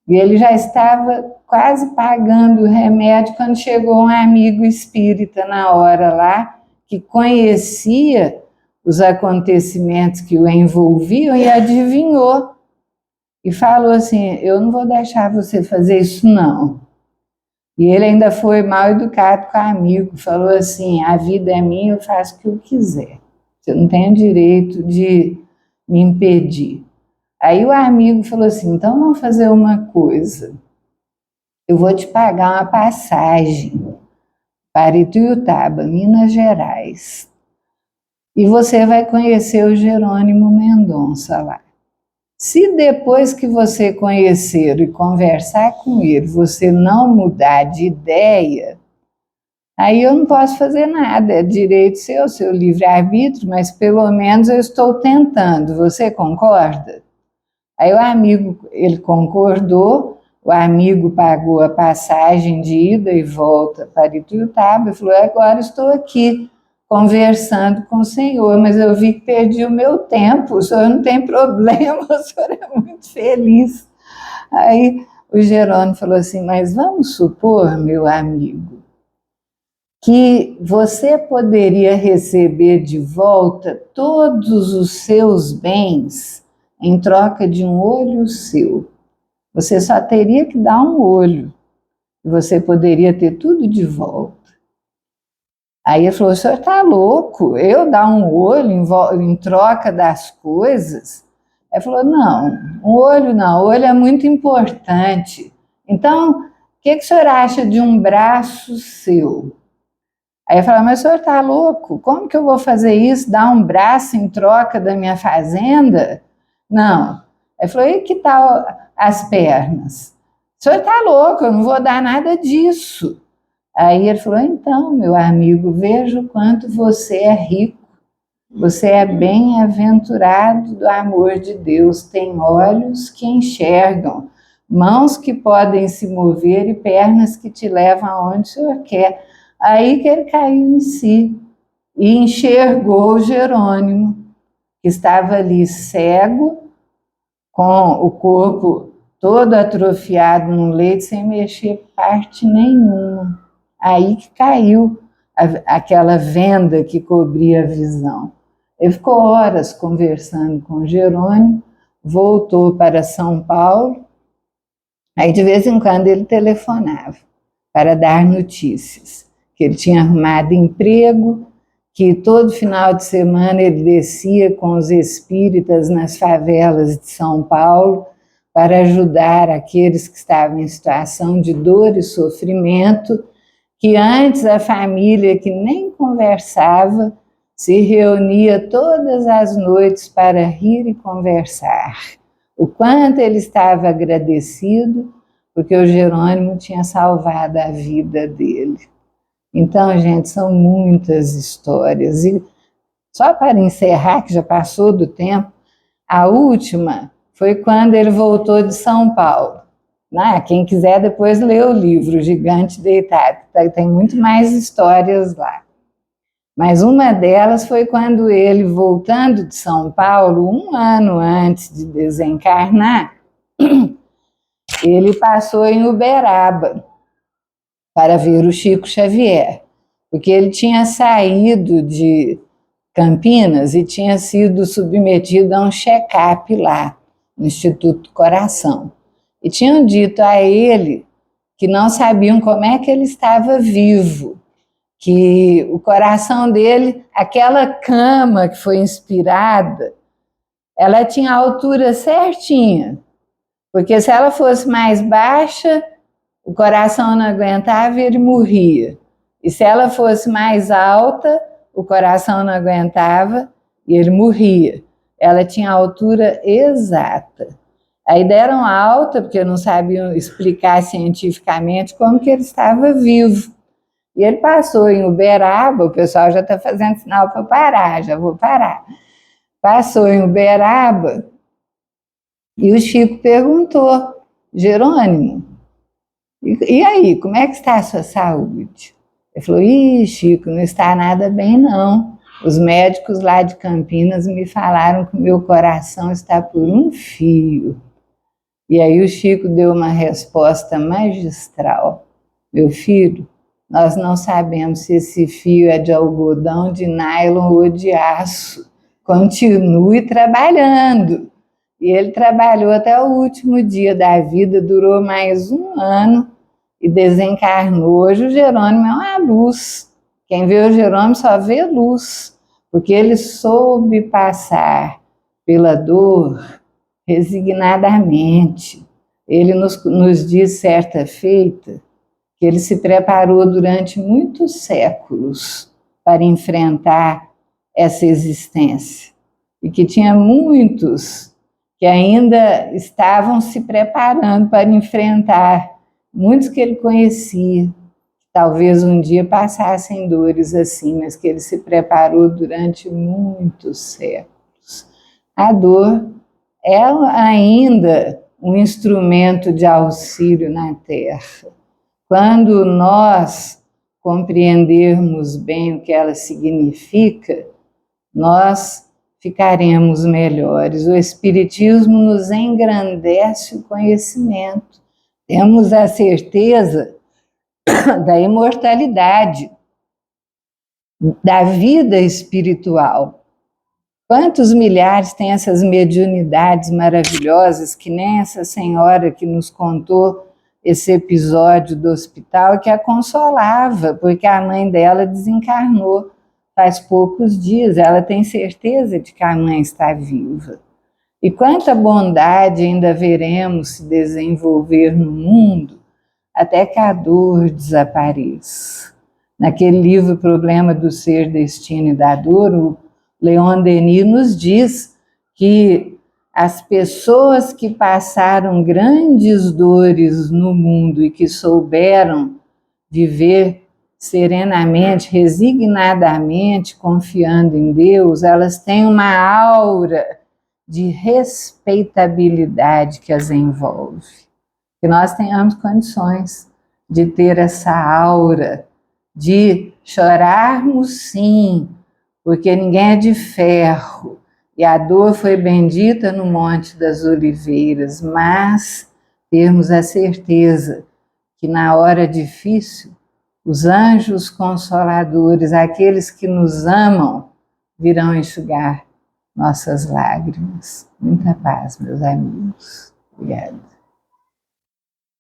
e ele já estava quase pagando o remédio quando chegou um amigo espírita na hora lá, que conhecia os acontecimentos que o envolviam e adivinhou. E falou assim, eu não vou deixar você fazer isso não. E ele ainda foi mal educado com o amigo, falou assim, a vida é minha, eu faço o que eu quiser. Você não tem o direito de me impedir. Aí o amigo falou assim, então vamos fazer uma coisa. Eu vou te pagar uma passagem para Ituiutaba, Minas Gerais. E você vai conhecer o Jerônimo Mendonça lá. Se depois que você conhecer e conversar com ele, você não mudar de ideia, aí eu não posso fazer nada, é direito seu livre-arbítrio, mas pelo menos eu estou tentando, você concorda? Aí o amigo, ele concordou, o amigo pagou a passagem de ida e volta para Ituiutaba e falou, agora estou aqui conversando com o senhor, mas eu vi que perdi o meu tempo, o senhor não tem problema, o senhor é muito feliz. Aí o Jerônimo falou assim, mas vamos supor, meu amigo, que você poderia receber de volta todos os seus bens em troca de um olho seu. Você só teria que dar um olho, e você poderia ter tudo de volta. Aí ele falou, o senhor está louco? Eu dar um olho em troca das coisas? Ele falou, não, um olho não, o olho é muito importante. Então, o que o senhor acha de um braço seu? Aí eu falei, mas o senhor está louco? Como que eu vou fazer isso? Dar um braço em troca da minha fazenda? Não. Aí falou, e que tal as pernas? O senhor está louco, eu não vou dar nada disso. Aí ele falou, então, meu amigo, veja o quanto você é rico. Você é bem-aventurado do amor de Deus, tem olhos que enxergam, mãos que podem se mover e pernas que te levam aonde o Senhor quer. Aí que ele caiu em si e enxergou Jerônimo, que estava ali cego, com o corpo todo atrofiado no leito, sem mexer parte nenhuma. Aí que caiu aquela venda que cobria a visão. Ele ficou horas conversando com Jerônimo, voltou para São Paulo, aí de vez em quando ele telefonava para dar notícias, que ele tinha arrumado emprego, que todo final de semana ele descia com os espíritas nas favelas de São Paulo para ajudar aqueles que estavam em situação de dor e sofrimento, que antes a família, que nem conversava, se reunia todas as noites para rir e conversar. O quanto ele estava agradecido, porque o Jerônimo tinha salvado a vida dele. Então, gente, são muitas histórias. E só para encerrar, que já passou do tempo, a última foi quando ele voltou de São Paulo. Quem quiser depois lê o livro Gigante Deitado, tem muito mais histórias lá. Mas uma delas foi quando ele, voltando de São Paulo, 1 ano antes de desencarnar, ele passou em Uberaba para ver o Chico Xavier, porque ele tinha saído de Campinas e tinha sido submetido a um check-up lá, no Instituto Coração. E tinham dito a ele que não sabiam como é que ele estava vivo, que o coração dele, aquela cama que foi inspirada, ela tinha a altura certinha, porque se ela fosse mais baixa, o coração não aguentava e ele morria. E se ela fosse mais alta, o coração não aguentava e ele morria. Ela tinha a altura exata. Aí deram alta, porque não sabiam explicar cientificamente como que ele estava vivo. E ele passou em Uberaba, o pessoal já está fazendo sinal para parar, já vou parar. Passou em Uberaba e o Chico perguntou: Jerônimo, e aí, como é que está a sua saúde? Ele falou: ih, Chico, não está nada bem não. Os médicos lá de Campinas me falaram que o meu coração está por um fio. E aí o Chico deu uma resposta magistral: meu filho, nós não sabemos se esse fio é de algodão, de nylon ou de aço. Continue trabalhando. E ele trabalhou até o último dia da vida, durou mais 1 ano e desencarnou. Hoje o Jerônimo é uma luz. Quem vê o Jerônimo só vê luz, porque ele soube passar pela dor resignadamente. Ele nos diz certa feita que ele se preparou durante muitos séculos para enfrentar essa existência e que tinha muitos que ainda estavam se preparando para enfrentar, muitos que ele conhecia, que talvez um dia passassem dores assim, mas que ele se preparou durante muitos séculos. A dor é ainda um instrumento de auxílio na Terra. Quando nós compreendermos bem o que ela significa, nós ficaremos melhores. O Espiritismo nos engrandece o conhecimento. Temos a certeza da imortalidade, da vida espiritual. Quantos milhares têm essas mediunidades maravilhosas, que nem essa senhora que nos contou esse episódio do hospital, que a consolava, porque a mãe dela desencarnou faz poucos dias. Ela tem certeza de que a mãe está viva. E quanta bondade ainda veremos se desenvolver no mundo até que a dor desapareça. Naquele livro Problema do Ser, Destino e da Dor, o Leon Denis nos diz que as pessoas que passaram grandes dores no mundo e que souberam viver serenamente, resignadamente, confiando em Deus, elas têm uma aura de respeitabilidade que as envolve. Que nós tenhamos condições de ter essa aura, de chorarmos sim, porque ninguém é de ferro, e a dor foi bendita no Monte das Oliveiras, mas termos a certeza que na hora difícil, os anjos consoladores, aqueles que nos amam, virão enxugar nossas lágrimas. Muita paz, meus amigos. Obrigada.